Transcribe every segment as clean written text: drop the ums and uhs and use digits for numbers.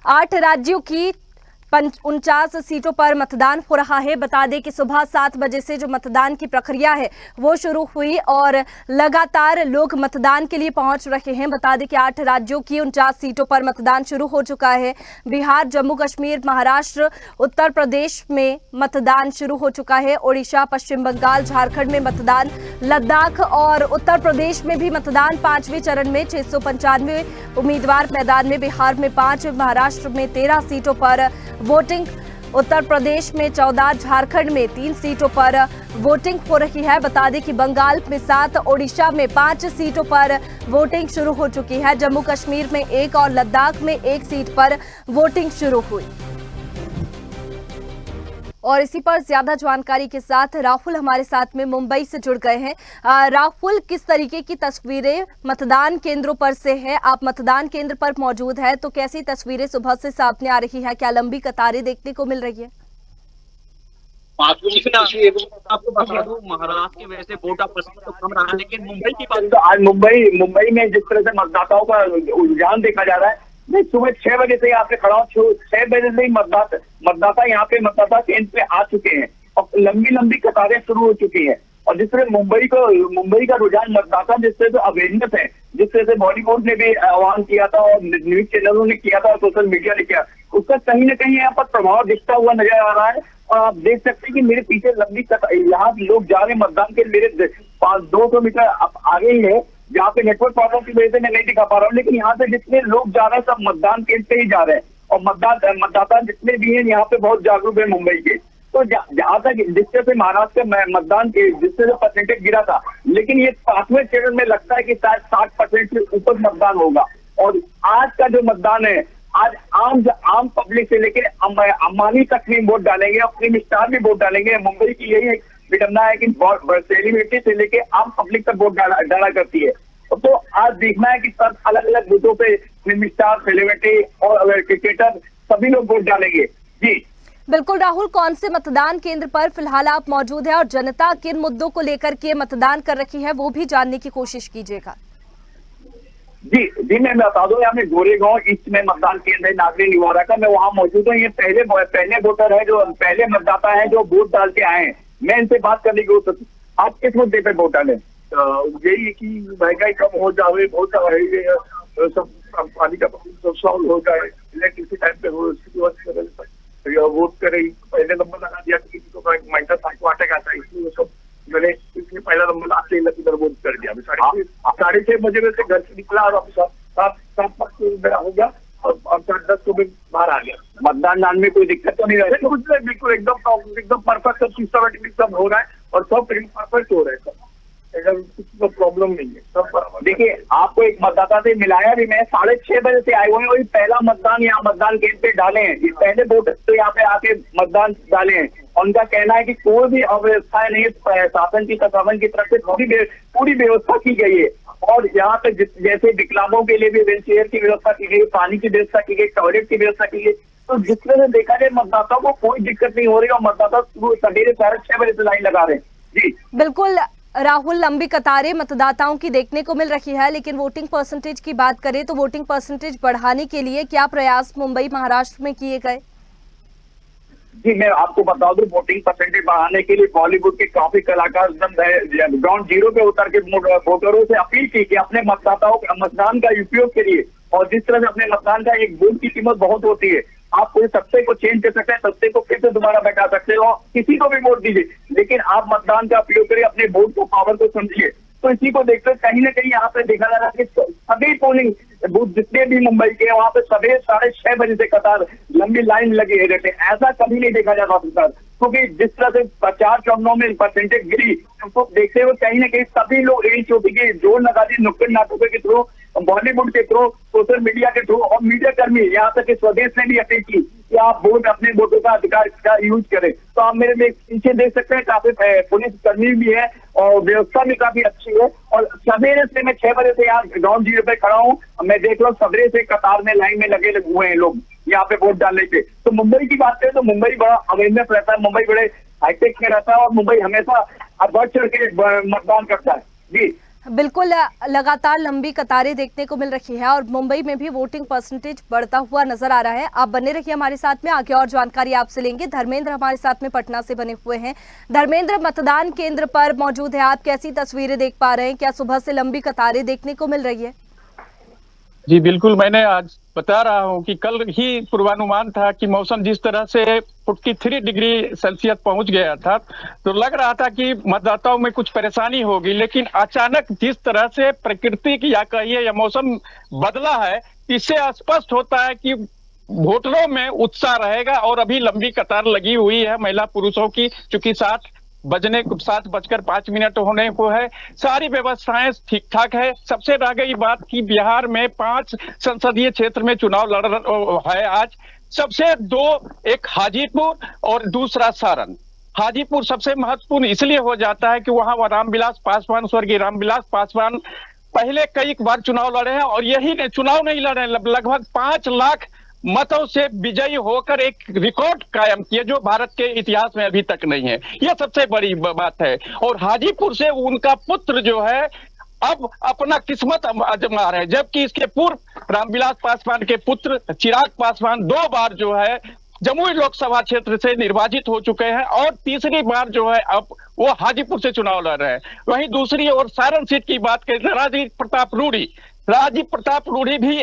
8 राज्यों की 49 सीटों पर मतदान हो रहा है। बता दें कि सुबह 7 बजे से जो मतदान की प्रक्रिया है वो शुरू हुई और लगातार लोग मतदान के लिए पहुंच रहे हैं। बता दें कि 8 राज्यों की 49 सीटों पर मतदान शुरू हो चुका है। बिहार, जम्मू कश्मीर, महाराष्ट्र, उत्तर प्रदेश में मतदान शुरू हो चुका है। ओडिशा, पश्चिम बंगाल, झारखंड में मतदान, लद्दाख और उत्तर प्रदेश में भी मतदान 5वें चरण में 695 उम्मीदवार मैदान में। बिहार में 5, महाराष्ट्र में 13 सीटों पर वोटिंग, उत्तर प्रदेश में 14, झारखंड में 3 सीटों पर वोटिंग हो रही है। बता दें कि बंगाल में 7, ओडिशा में 5 सीटों पर वोटिंग शुरू हो चुकी है। जम्मू कश्मीर में 1 और लद्दाख में 1 सीट पर वोटिंग शुरू हुई। और इसी पर ज्यादा जानकारी के साथ राहुल हमारे साथ में मुंबई से जुड़ गए हैं। राहुल, किस तरीके की तस्वीरें मतदान केंद्रों पर से है? आप मतदान केंद्र पर मौजूद है तो कैसी तस्वीरें सुबह से सामने आ रही है? क्या लंबी कतारें देखने को मिल रही है? आपको बता दूं, महाराष्ट्र की वजह से वोट का प्रतिशत तो कम रहा, लेकिन मुंबई की बात तो आज मुंबई में जिस तरह से मतदाताओं का रुझान देखा जा रहा है, मैं सुबह 6 बजे से यहाँ पे खड़ा हूँ। 6 बजे से ही मतदाता यहाँ पे मतदाता केंद्र पे आ चुके हैं और लंबी कतारें शुरू हो चुकी हैं। और जिस तरह मुंबई का रुझान मतदाता, जिस तरह से अवेयरनेस है, जिस तरह से बॉलीवुड ने भी आह्वान किया था और न्यूज चैनलों ने किया था और सोशल मीडिया ने किया, उसका कहीं ना कहीं यहाँ पर प्रभाव दिखता हुआ नजर आ रहा है। और आप देख सकते हैं कि मेरे पीछे लंबी कतार, यहाँ लोग जा रहे हैं मतदान के, मेरे 200 मीटर आगे ही है, जहाँ पे नेटवर्क प्रॉब्लम की वजह से मैं नहीं दिखा पा रहा हूँ। लेकिन यहाँ से जितने लोग जा रहे हैं सब मतदान केंद्र पे ही जा रहे हैं और मतदाता जितने भी हैं यहाँ पे बहुत जागरूक है मुंबई के। तो जहाँ तक जिस तरह से महाराष्ट्र के मतदान के जिस तरह से परसेंटेज गिरा था, लेकिन ये 5वें चरण में लगता है कि शायद 60% से ऊपर मतदान होगा। और आज का जो मतदान है, आज आम पब्लिक से लेकर अंबानी तक भी वोट डालेंगे और फिल्म स्टार भी वोट डालेंगे। मुंबई की यही विडम्बना है कि सेलिब्रिटी से लेके आम पब्लिक तक वोट डाला करती है। तो आज देखना है कि सब अलग अलग बूथों पे फिल्म स्टार, सेलिब्रिटी और क्रिकेटर सभी लोग वोट डालेंगे। जी बिल्कुल राहुल, कौन से मतदान केंद्र पर फिलहाल आप मौजूद है और जनता किन मुद्दों को लेकर के मतदान कर रही है वो भी जानने की कोशिश कीजिएगा। जी मैं बता दूं, यहाँ पे गोरेगांव ईस्ट में मतदान केंद्र है, नागरी निवारा का। मैं वहाँ मौजूद हूँ। ये पहले वोटर है, जो पहले मतदाता है जो वोट डाल के आए हैं। मैं इनसे बात करने की कोशिश, आप किस मुद्दे पे वोट डालें? यही है कि महंगाई कम हो जाए, बहुत सब पानी का सॉल्व हो जाए, इलेक्ट्रिसिटी टाइम पे हो, वोट करे। पहले नंबर लगा दिया कि किसी को माइंडा को अटैक आता है, इसलिए सब मैंने इसलिए पहला नंबर आके इधर वोट कर दिया। 6:30 बजे में से घर से निकला और अब 7 मेरा हो गया और 10 को मैं बाहर आ गया। मतदान डालने में कोई दिक्कत तो नहीं रही? कुछ नहीं, बिल्कुल एकदम परफेक्ट, सब सिस्टमेटिकली सब हो रहा है और सब परफेक्ट हो रहा है, सब कुछ प्रॉब्लम नहीं है, सब बराबर। देखिए, आपको एक मतदाता से मिलाया भी, मैं 6:30 बजे से आए हुए हैं, वही पहला मतदान यहाँ मतदान केंद्र पे डाले हैं। ये पहले वोट तो यहाँ पे आके मतदान डाले हैं। उनका कहना है कि कोई भी अव्यवस्था नहीं, शासन की तरफ से पूरी व्यवस्था की गई है। और यहाँ पे जैसे विकलांगों के लिए भी व्हील चेयर की व्यवस्था की गई, पानी की व्यवस्था की गई, टॉयलेट की व्यवस्था की गई। तो जिस तरह से देखा जाए मतदाताओं को कोई दिक्कत नहीं हो रही और मतदाता सवेरे 6:30 बजे से लाइन लगा रहे हैं। जी बिल्कुल राहुल, लंबी कतारें मतदाताओं की देखने को मिल रही है, लेकिन वोटिंग परसेंटेज की बात करें तो वोटिंग परसेंटेज बढ़ाने के लिए क्या प्रयास मुंबई, महाराष्ट्र में किए गए? जी मैं आपको बता दूं, वोटिंग परसेंटेज बढ़ाने के लिए बॉलीवुड के काफी कलाकार ग्राउंड जीरो पे उतर के वोटरों से अपील की कि अपने मतदाताओं के मतदान का उपयोग करिए। और जिस तरह से अपने मतदान का एक वोट की कीमत बहुत होती है, आप कोई सत्ते को चेंज कर सकते हैं, सत्ते को फिर से दोबारा बैठा सकते हो, किसी को भी वोट दीजिए, लेकिन आप मतदान का उपयोग करिए, अपने वोट को, पावर को समझिए। तो इसी को देखते कहीं ना कहीं यहाँ पे देखा जा रहा है कि सभी पोलिंग बूथ जितने भी मुंबई के, वहाँ पे सवेरे 6:30 बजे से कतार लंबी लाइन लगे रहते हैं। ऐसा कभी नहीं देखा जाता सर, क्योंकि जिस तरह से 4 चरणों में परसेंटेज गिरी, उसको देखते हुए कहीं ना कहीं सभी लोग एक चोटी के जोर लगा दिए, नुक्कड़ नाटकों के थ्रू, बॉलीवुड के थ्रू, सोशल मीडिया के थ्रू, और मीडिया कर्मी यहाँ तक कि स्वदेश ने भी अपील की कि आप वोट, अपने वोटों का अधिकार का यूज करें। तो आप मेरे में पीछे देख सकते हैं, काफी पुलिस कर्मी भी है और व्यवस्था भी काफी अच्छी है। और सवेरे से मैं 6 बजे से यहाँ ग्राउंड जीरो पे खड़ा हूँ, मैं देख रहा हूँ सवेरे से कतार में लाइन में लगे हुए हैं लोग यहाँ पे वोट डालने के। तो मुंबई की बात करें तो मुंबई बड़ा अवेयरनेस रहता है, मुंबई बड़े हाईटेक में रहता है और मुंबई हमेशा बढ़ चढ़ के मतदान करता है। जी बिल्कुल, लगातार लंबी कतारें देखने को मिल रही है और मुंबई में भी वोटिंग परसेंटेज बढ़ता हुआ नजर आ रहा है। आप बने रहिए हमारे साथ में, आगे और जानकारी आपसे लेंगे। धर्मेंद्र हमारे साथ में पटना से बने हुए हैं। धर्मेंद्र, मतदान केंद्र पर मौजूद है, आप कैसी तस्वीरें देख पा रहे हैं? क्या सुबह से लंबी कतारें देखने को मिल रही है? जी बिल्कुल, मैंने आज बता रहा हूं कि कल ही पूर्वानुमान था कि मौसम जिस तरह से 43 डिग्री सेल्सियस पहुंच गया था तो लग रहा था कि मतदाताओं में कुछ परेशानी होगी, लेकिन अचानक जिस तरह से प्रकृति की या कहिए या मौसम बदला है, इससे स्पष्ट होता है कि वोटरों में उत्साह रहेगा। और अभी लंबी कतार लगी हुई है महिला पुरुषों की, चूंकि 7:05 होने को है। सारी व्यवस्थाएं ठीक ठाक है। सबसे रह गई बात कि बिहार में 5 संसदीय क्षेत्र में चुनाव लड़ है आज। सबसे दो, एक हाजीपुर और दूसरा सारण। हाजीपुर सबसे महत्वपूर्ण इसलिए हो जाता है कि वहां रामविलास पासवान, स्वर्गीय रामविलास पासवान पहले कई बार चुनाव लड़े हैं और यही चुनाव नहीं लड़े, लगभग 5 लाख मतों से विजयी होकर एक रिकॉर्ड कायम किया जो भारत के इतिहास में अभी तक नहीं है। यह सबसे बड़ी बात है। और हाजीपुर से उनका पुत्र जो है अब अपना किस्मत आजमा रहे हैं, जबकि इसके पूर्व रामविलास पासवान के पुत्र चिराग पासवान 2 बार जो है जमुई लोकसभा क्षेत्र से निर्वाचित हो चुके हैं और तीसरी बार जो है अब वो हाजीपुर से चुनाव लड़ रहे हैं। वहीं दूसरी ओर सारण सीट की बात करें, राजीव प्रताप रूढ़ी भी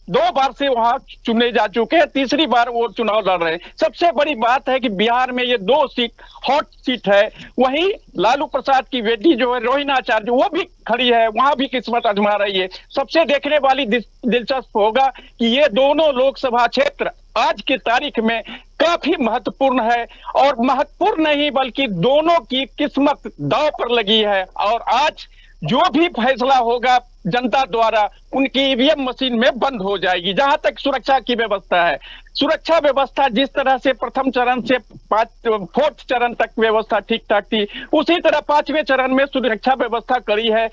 2 बार से वहां चुने जा चुके हैं, तीसरी बार वो चुनाव लड़ रहे हैं। सबसे बड़ी बात है कि बिहार में ये 2 सीट हॉट सीट है। वहीं लालू प्रसाद की बेटी जो है रोहिणी आचार्य वो भी खड़ी है, वहां भी किस्मत आजमा रही है। सबसे देखने वाली दिलचस्प होगा कि ये दोनों लोकसभा क्षेत्र आज की तारीख में काफी महत्वपूर्ण है और महत्वपूर्ण नहीं बल्कि दोनों की किस्मत दांव पर लगी है। और आज जो भी फैसला होगा जनता द्वारा उनकी ईवीएम मशीन में बंद हो जाएगी। जहां तक सुरक्षा की व्यवस्था है, सुरक्षा व्यवस्था जिस तरह से प्रथम चरण से 4th चरण तक व्यवस्था ठीक ठाक थी, उसी तरह 5वें चरण में सुरक्षा व्यवस्था करी है।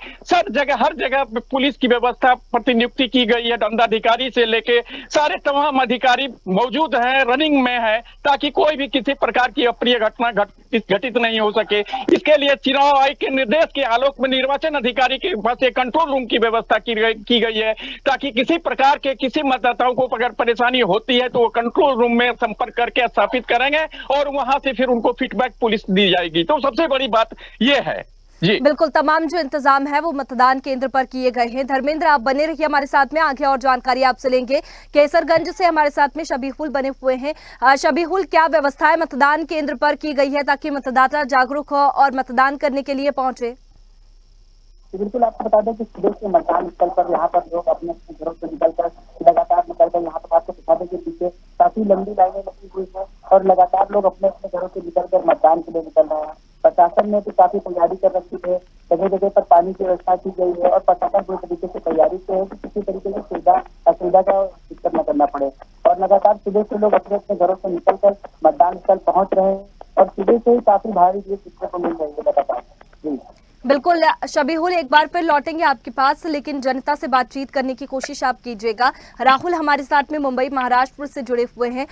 हर जगह पुलिस की व्यवस्था प्रतिनियुक्ति की गई है, दंडाधिकारी से लेके सारे तमाम अधिकारी मौजूद हैं, रनिंग में है, ताकि कोई भी किसी प्रकार की अप्रिय घटना घटित नहीं हो सके। इसके लिए चुनाव आयोग के निर्देश के आलोक में निर्वाचन अधिकारी के पास एक कंट्रोल रूम की व्यवस्था की गई है, ताकि किसी प्रकार के किसी मतदाताओं को अगर परेशानी होती है तो वो कंट्रोल रूम में संपर्क करके स्थापित करेंगे और वहां से फिर उनको फीडबैक पुलिस दी जाएगी। तो सबसे बड़ी बात ये है। जी बिल्कुल, तमाम जो इंतजाम है वो मतदान केंद्र पर किए गए हैं। धर्मेंद्र, आप बने रहिए हमारे साथ में, आगे और जानकारी आपसे लेंगे। केसरगंज से हमारे साथ में शबीहुल बने हुए हैं। शबीहुल, क्या व्यवस्थाएं मतदान केंद्र पर की गई है ताकि मतदाता जागरूक हो और मतदान करने के लिए पहुंचे? बिल्कुल, आपको बता दें कि सुबह से मतदान स्थल पर यहाँ पर लोग अपने घरों से निकलकर लगातार यहाँ पर आपको बता दें कि पीछे काफी लंबी लाइनें लगी हुई है और लगातार लोग अपने घरों से निकलकर मतदान के लिए निकल रहे हैं। प्रशासन ने भी काफी तैयारी कर रखी है, जगह जगह पर पानी की व्यवस्था की गई है और प्रशासन पूरी तरीके से तैयारी से है कि किसी तरीके की असुविधा का दिक्कत न करना पड़े। और लगातार सुबह से लोग अपने अपने घरों से निकलकर मतदान स्थल पहुंच रहे हैं और सुबह से ही काफी भारी भीड़ देखने को मिल रही है लगातार। जी बिल्कुल शबीहुल, एक बार फिर लौटेंगे आपके पास, लेकिन जनता से बातचीत करने की कोशिश आप कीजिएगा। राहुल हमारे साथ में मुंबई महाराष्ट्र से जुड़े हुए हैं।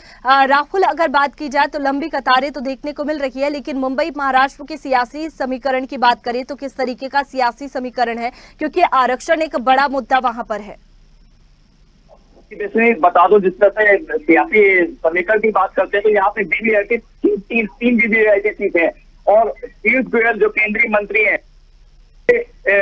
राहुल, अगर बात की जाए तो लंबी कतारें तो देखने को मिल रही है, लेकिन मुंबई महाराष्ट्र के सियासी समीकरण की बात करें तो किस तरीके का सियासी समीकरण है, क्योंकि आरक्षण एक बड़ा मुद्दा वहां पर है? बता दो, जिस तरह से सियासी समीकरण की बात करते हैं तो यहाँ पे तीन सीट है और पीयूष गोयल जो केंद्रीय मंत्री है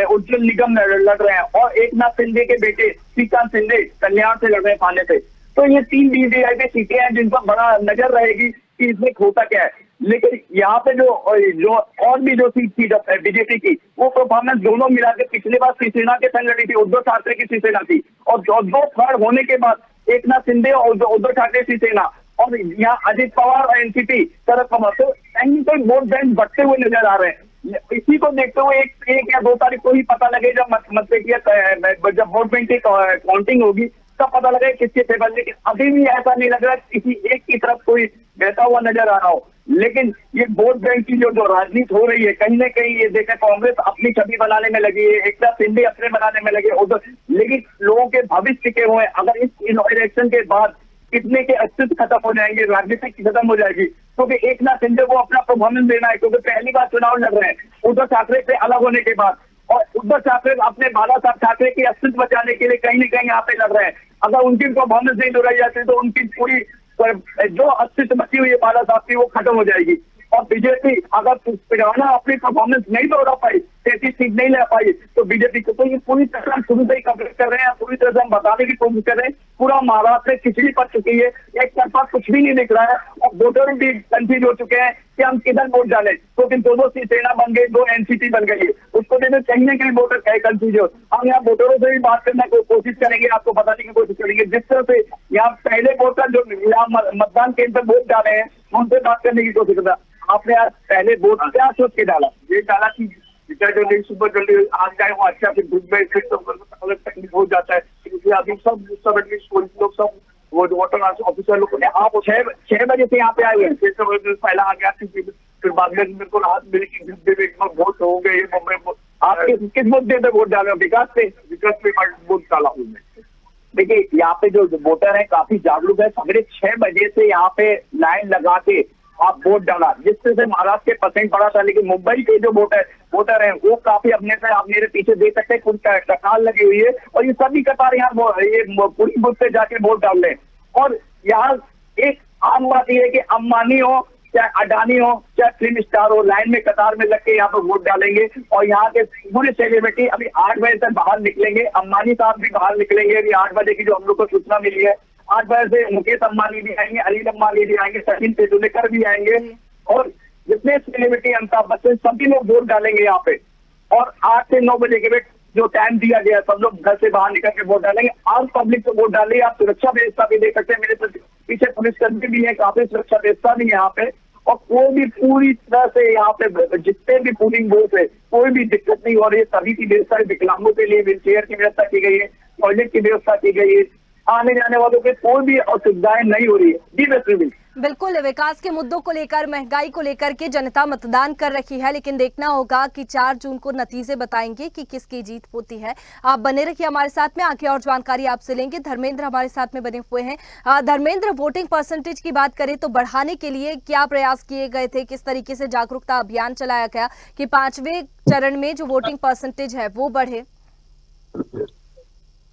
उज्जवल निगम लड़ रहे हैं और एकनाथ शिंदे के बेटे श्रीकांत शिंदे कल्याण से लड़ रहे हैं थाने से। तो ये 3 बीजेपी सीटें हैं जिन पर बड़ा नजर रहेगी कि इसमें होता क्या है। लेकिन यहाँ पे जो और भी जो सीट थी बीजेपी की, वो परफॉर्मेंस दोनों मिला के पिछले बार शिवसेना के संग लड़ी थी, उद्धव ठाकरे की शिवसेना थी, और 2 थर्ड होने के बाद एकनाथ शिंदे और उद्धव ठाकरे शिवसेना और यहाँ अजित पवार और एनसीपी शरद पवार, तो कहीं कोई वोट बैंक बढ़ते हुए नजर आ रहे हैं। इसी को देखते हुए 1 या 2 तारीख को ही पता लगे जब वोट बैंक की काउंटिंग होगी तब पता लगे किसके फेवर। लेकिन अभी भी ऐसा नहीं लग रहा किसी एक की तरफ कोई बहता हुआ नजर आ रहा हो। लेकिन ये वोट बैंक की जो राजनीति हो रही है, कहीं ना कहीं ये देखा कांग्रेस अपनी छवि बनाने में लगी है, एकनाथ शिंदे अपने बनाने में लगे उधर, लेकिन लोगों के भविष्य टिके हुए हैं। अगर इस इलेक्शन के बाद कितने के अस्तित्व खत्म हो जाएंगे, राजनीति खत्म हो जाएगी, क्योंकि एकनाथ शिंदे को अपना परफॉर्मेंस देना है, क्योंकि पहली बार चुनाव लड़ रहे हैं उद्धव ठाकरे से अलग होने के बाद। और उद्धव ठाकरे अपने बाला साहब ठाकरे की अस्तित्व बचाने के लिए कहीं न कहीं यहाँ पे लड़ रहे हैं। अगर उनकी परफॉर्मेंस नहीं दोहराई जाती तो उनकी पूरी जो अस्तित्व बची हुई है बाला साहब की वो खत्म हो जाएगी। और बीजेपी अगर पुराना अपनी परफॉर्मेंस नहीं दोहरा पाई, 33 सीट नहीं ले पाई, तो बीजेपी को तो ये पूरी तरह शुरू से ही कवरेज कर रहे हैं, पूरी तरह से हम बताने की कोशिश कर रहे हैं। पूरा महाराष्ट्र में खिचड़ी पड़ चुकी है, एक तरफा कुछ भी नहीं दिख रहा है और वोटर भी कंफ्यूज हो चुके हैं कि हम किधर वोट डालें, क्योंकि दो सेना बन गई, 2 एनसीपी बन गई है। उसको देने कहीं ना कहीं वोटर कंफ्यूज हो। हम यहाँ वोटरों से भी बात करने की कोशिश करेंगे, आपको बताने की कोशिश करेंगे। जिस तरह से यहाँ पहले वोटर जो यहाँ मतदान केंद्र पर वोट डाले हैं, उनसे बात करने की कोशिश करता। आपने आज पहले वोट क्या सोच के डाला? ये डाला कि जल्दी सुबह जल्दी आ जाए वो अच्छा, फिर धूप में फिर अलग तकलीफ हो जाता है, इसलिए अभी सब एटलीस्ट पुलिस लोग सब वो वोटर ऑफिसर लोग ने आप 6 बजे से यहाँ पे आए हुए हैं। 6 बजे पहला आ गया, फिर बाद में मेरे को राहत मिली कि वोट हो गए मुंबई। आप किस मुद्दे पे वोट डाले? विकास पे वोट डाला हूँ मैं। देखिए यहाँ पे जो वोटर है काफी जागरूक है। सवेरे 6 बजे से यहाँ पे लाइन लगा के आप वोट डाला, जिससे से महाराष्ट्र के परसेंट बढ़ा था। लेकिन मुंबई के जो वोटर हैं वो काफी अपने से, आप मेरे पीछे देख सकते हैं, कुछ कतार लगी हुई है और ये सभी कतार यहाँ ये पूरी बूथ पे जाके वोट डाल रहे हैं। और यहाँ एक आम बात यह है कि अंबानी हो चाहे अडानी हो चाहे फिल्म स्टार हो, लाइन में कतार में लग के यहाँ पर वोट डालेंगे। और यहाँ के पूरे सेलिब्रिटी अभी 8 बजे तक बाहर निकलेंगे। अंबानी साहब भी बाहर निकलेंगे अभी 8 बजे की जो हम लोग को सूचना मिली है। 8 बजे से मुकेश अंबानी भी आएंगे, अनिल अंबानी भी आएंगे, सचिन तेंदुलकर भी आएंगे और जितने सेलिब्रिटी, अमिताभ बच्चन, सभी लोग वोट डालेंगे यहाँ पे। और 8 से 9 बजे के बीच जो टाइम दिया गया, सब लोग घर से बाहर निकल के वोट डालेंगे। आम पब्लिक को वोट डालिए। आप सुरक्षा व्यवस्था भी देख सकते हैं, मेरे पीछे पुलिसकर्मी भी है, काफी सुरक्षा व्यवस्था भी है यहाँ पे। और कोई भी पूरी तरह से यहाँ पे जितने भी पोलिंग बूथ है कोई भी दिक्कत नहीं हो रही है। सभी की व्यवस्था है, विकलांगों के लिए व्हील चेयर की व्यवस्था की गई है, टॉयलेट की व्यवस्था की गई है, आने जाने वालों के कोई भी असुविधाएं नहीं हो रही है। जी वैसे बिल्कुल, विकास के मुद्दों को लेकर, महंगाई को लेकर के जनता मतदान कर रही है, लेकिन देखना होगा कि 4 जून को नतीजे बताएंगे कि किसकी जीत होती है। आप बने रहिए हमारे साथ में, आगे और जानकारी आपसे लेंगे। धर्मेंद्र हमारे साथ में बने हुए हैं। धर्मेंद्र, वोटिंग परसेंटेज की बात करें तो बढ़ाने के लिए क्या प्रयास किए गए थे, किस तरीके से जागरूकता अभियान चलाया गया कि 5वें चरण में जो वोटिंग परसेंटेज है वो बढ़े?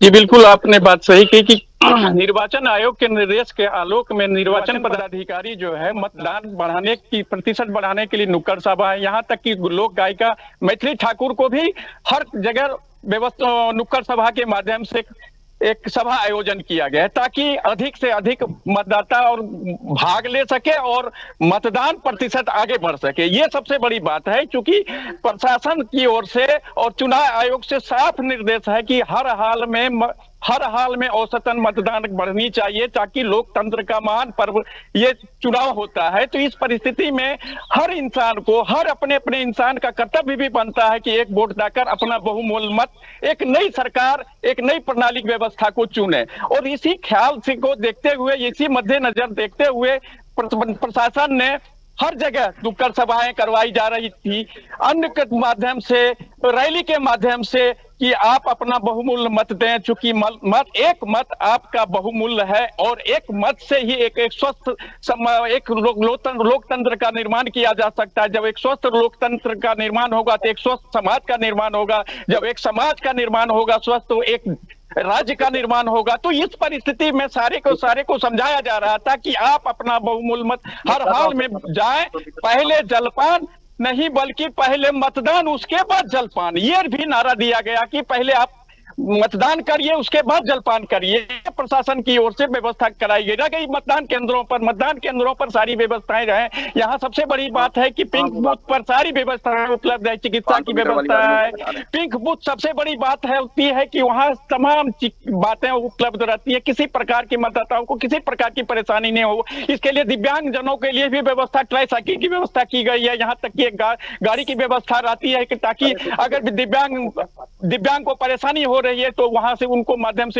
जी बिल्कुल, आपने बात सही की कि निर्वाचन आयोग के निर्देश के आलोक में निर्वाचन पदाधिकारी जो है मतदान बढ़ाने की प्रतिशत बढ़ाने के लिए नुक्कड़ सभा है। यहाँ तक कि लोक गायिका मैथिली ठाकुर को भी हर जगह व्यवस्था नुक्कड़ सभा के माध्यम से एक सभा आयोजन किया गया है ताकि अधिक से अधिक मतदाता और भाग ले सके और मतदान प्रतिशत आगे बढ़ सके। ये सबसे बड़ी बात है, क्योंकि प्रशासन की ओर से और चुनाव आयोग से साफ निर्देश है कि हर हाल में औसतन मतदान बढ़नी चाहिए ताकि लोकतंत्र का महान पर्व ये चुनाव होता है। तो इस परिस्थिति में हर इंसान को, हर अपने अपने इंसान का कर्तव्य भी बनता है कि एक वोट देकर अपना बहुमूल्य मत एक नई सरकार, एक नई प्रणाली व्यवस्था को चुने। और इसी ख्याल से को देखते हुए, इसी मद्देनजर देखते हुए प्रशासन ने हर जगह नुक्कड़ सभाएं करवाई जा रही थी, अन्य के माध्यम से, रैली के माध्यम से कि आप अपना बहुमूल्य मत दें। चूंकि एक मत आपका बहुमूल्य है और एक मत से ही एक स्वस्थ एक लोकतंत्र का निर्माण किया जा सकता है। जब एक स्वस्थ लोकतंत्र का निर्माण होगा तो एक स्वस्थ समाज का निर्माण होगा। जब एक समाज का निर्माण होगा स्वस्थ, तो एक राज्य का निर्माण होगा। तो इस परिस्थिति में सारे को समझाया जा रहा था कि आप अपना बहुमूल्य मत हर हाल में जाएं, पहले जलपान नहीं बल्कि पहले मतदान उसके बाद जलपान, ये भी नारा दिया गया कि पहले आप मतदान करिए उसके बाद जलपान करिए। प्रशासन की ओर से व्यवस्था कराई गई। मतदान केंद्रों पर सारी व्यवस्थाएं रहे। यहाँ सबसे बड़ी बात है कि पिंक बूथ पर सारी व्यवस्थाएं उपलब्ध है, चिकित्सा की व्यवस्था है। पिंक बूथ सबसे बड़ी बात होती है कि वहाँ तमाम बातें उपलब्ध रहती है, किसी प्रकार की मतदाताओं को किसी प्रकार की परेशानी नहीं हो। इसके लिए दिव्यांग जनों के लिए भी व्यवस्था, ट्राईसाइकिल की व्यवस्था की गई है। यहाँ तक कि एक गाड़ी की व्यवस्था रहती है कि ताकि अगर दिव्यांग को परेशानी हो रही है तो वहां से उनको माध्यम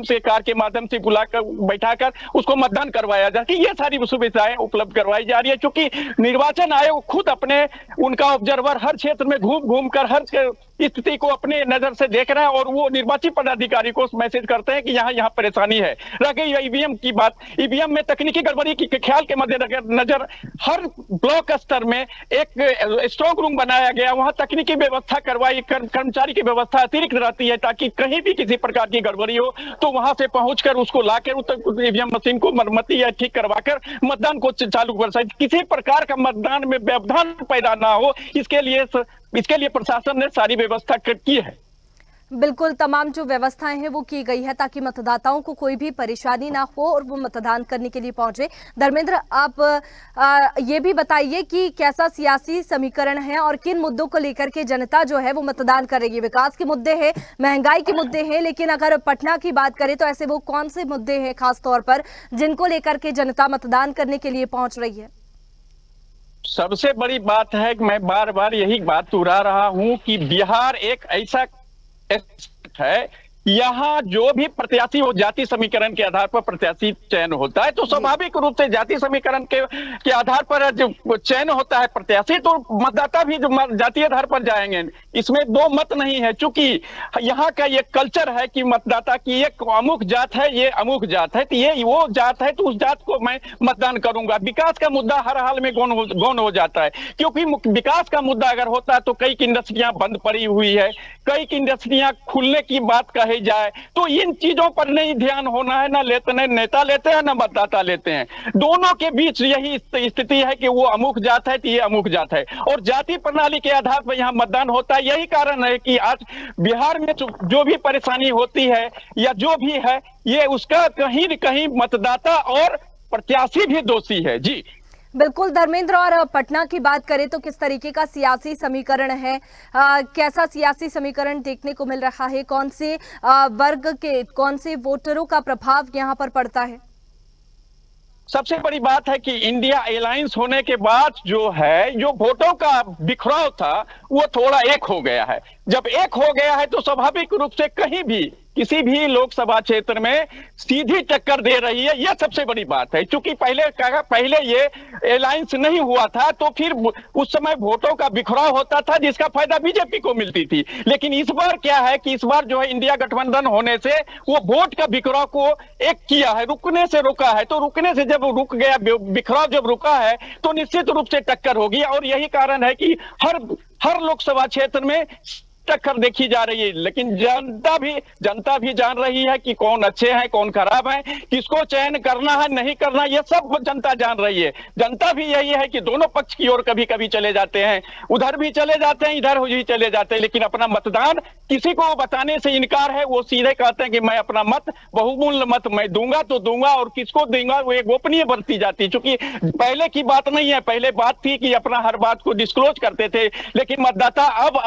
से कार के माध्यम से बुलाकर बैठाकर उसको मतदान करवाया जाए। ये सारी सुविधाएं उपलब्ध करवाई जा रही है, क्योंकि निर्वाचन आयोग खुद अपने उनका ऑब्जर्वर हर क्षेत्र में घूम कर हर स्थिति को अपने नजर से देख रहे हैं और वो निर्वाचित पदाधिकारी को मैसेज करते हैं कि यहाँ परेशानी है। रह गई ईवीएम की बात, ईवीएम में तकनीकी गड़बड़ी के ख्याल के मद्देनजर हर ब्लॉक स्तर में एक स्ट्रांग रूम बनाया गया, वहां तकनीकी व्यवस्था करवाई, कर्मचारी की व्यवस्था अतिरिक्त रहती है ताकि कहीं भी किसी प्रकार की गड़बड़ी हो तो वहां से पहुंचकर उसको लाकर ईवीएम मशीन को मरम्मती या ठीक करवाकर मतदान को चालू कर सके, किसी प्रकार का मतदान में व्यवधान पैदा ना हो, इसके लिए प्रशासन ने सारी व्यवस्था की है। बिल्कुल, तमाम जो व्यवस्थाएं हैं वो की गई है ताकि मतदाताओं को कोई भी परेशानी ना हो और वो मतदान करने के लिए पहुंचे। धर्मेंद्र, आप ये भी बताइए कि कैसा सियासी समीकरण है और किन मुद्दों को लेकर के जनता जो है वो मतदान कर रही है। विकास के मुद्दे हैं, महंगाई के मुद्दे हैं, लेकिन अगर पटना की बात करें तो ऐसे वो कौन से मुद्दे हैं खास तौर पर जिनको लेकर के जनता मतदान करने के लिए पहुंच रही है? सबसे बड़ी बात है कि मैं बार बार यही बात दोहरा रहा हूं कि बिहार एक ऐसा है, यहाँ जो भी प्रत्याशी हो जाति समीकरण के आधार पर प्रत्याशी चयन होता है, तो स्वाभाविक रूप से जाति समीकरण के आधार पर जो चयन होता है प्रत्याशी, तो मतदाता भी जो जाति आधार पर जाएंगे, इसमें दो मत नहीं है। चूंकि यहाँ का ये कल्चर है कि मतदाता की एक अमुक जात है, ये अमुक जात है, तो ये वो जात है तो उस जात को मैं मतदान करूंगा। विकास का मुद्दा हर हाल में गौण हो जाता है, क्योंकि विकास का मुद्दा अगर होता है तो कई इंडस्ट्रियां बंद पड़ी हुई है, कई इंडस्ट्रियां खुलने की बात कही जाए, तो इन चीजों पर नहीं ध्यान होना है, ना नेता लेते हैं ना मतदाता लेते हैं। दोनों के बीच यही स्थिति है कि वो अमुक जात है तो ये अमुक जात है, और जाति प्रणाली के आधार पर यहाँ मतदान होता है। यही कारण है कि आज बिहार में जो भी परेशानी होती है या जो भी है, ये उसका कहीं न कहीं मतदाता और प्रत्याशी भी दोषी है। जी बिल्कुल धर्मेंद्र, और पटना की बात करें तो किस तरीके का सियासी समीकरण है, कैसा सियासी समीकरण देखने को मिल रहा है, कौन से वर्ग के, कौन से वोटरों का प्रभाव यहाँ पर पड़ता है? सबसे बड़ी बात है कि इंडिया अलायंस होने के बाद जो है, जो वोटों का बिखराव था वो थोड़ा एक हो गया है। जब एक हो गया है तो स्वाभाविक रूप से कहीं भी किसी भी लोकसभा क्षेत्र में सीधी टक्कर दे रही है, यह सबसे बड़ी बात है। क्योंकि पहले ये अलायंस नहीं हुआ था तो फिर उस समय वोटों का बिखराव होता था जिसका फायदा बीजेपी को मिलती थी। लेकिन इस बार क्या है कि इस बार जो है इंडिया गठबंधन होने से वो वोट का बिखराव को एक किया है, रुकने से रोका है। तो रुकने से जब रुक गया, बिखराव जब रुका है तो निश्चित रूप से टक्कर होगी, और यही कारण है कि हर लोकसभा क्षेत्र में टक्कर देखी जा रही है। लेकिन जनता भी जान रही है कि कौन अच्छे हैं कौन खराब हैं, किसको चयन करना है नहीं करना, ये सब जनता जान रही है। जनता भी यही है कि दोनों पक्ष की ओर कभी कभी चले जाते हैं, उधर भी चले जाते हैं, इधर भी चले जाते हैं, लेकिन अपना मतदान किसी को बताने से इनकार है। वो सीधे कहते हैं कि मैं अपना मत, बहुमूल्य मत मैं दूंगा तो दूंगा, और किसको दूंगा वो एक गोपनीय बरती जाती है। क्योंकि पहले की बात नहीं है, पहले बात थी कि अपना हर बात को डिस्क्लोज करते थे, लेकिन मतदाता अब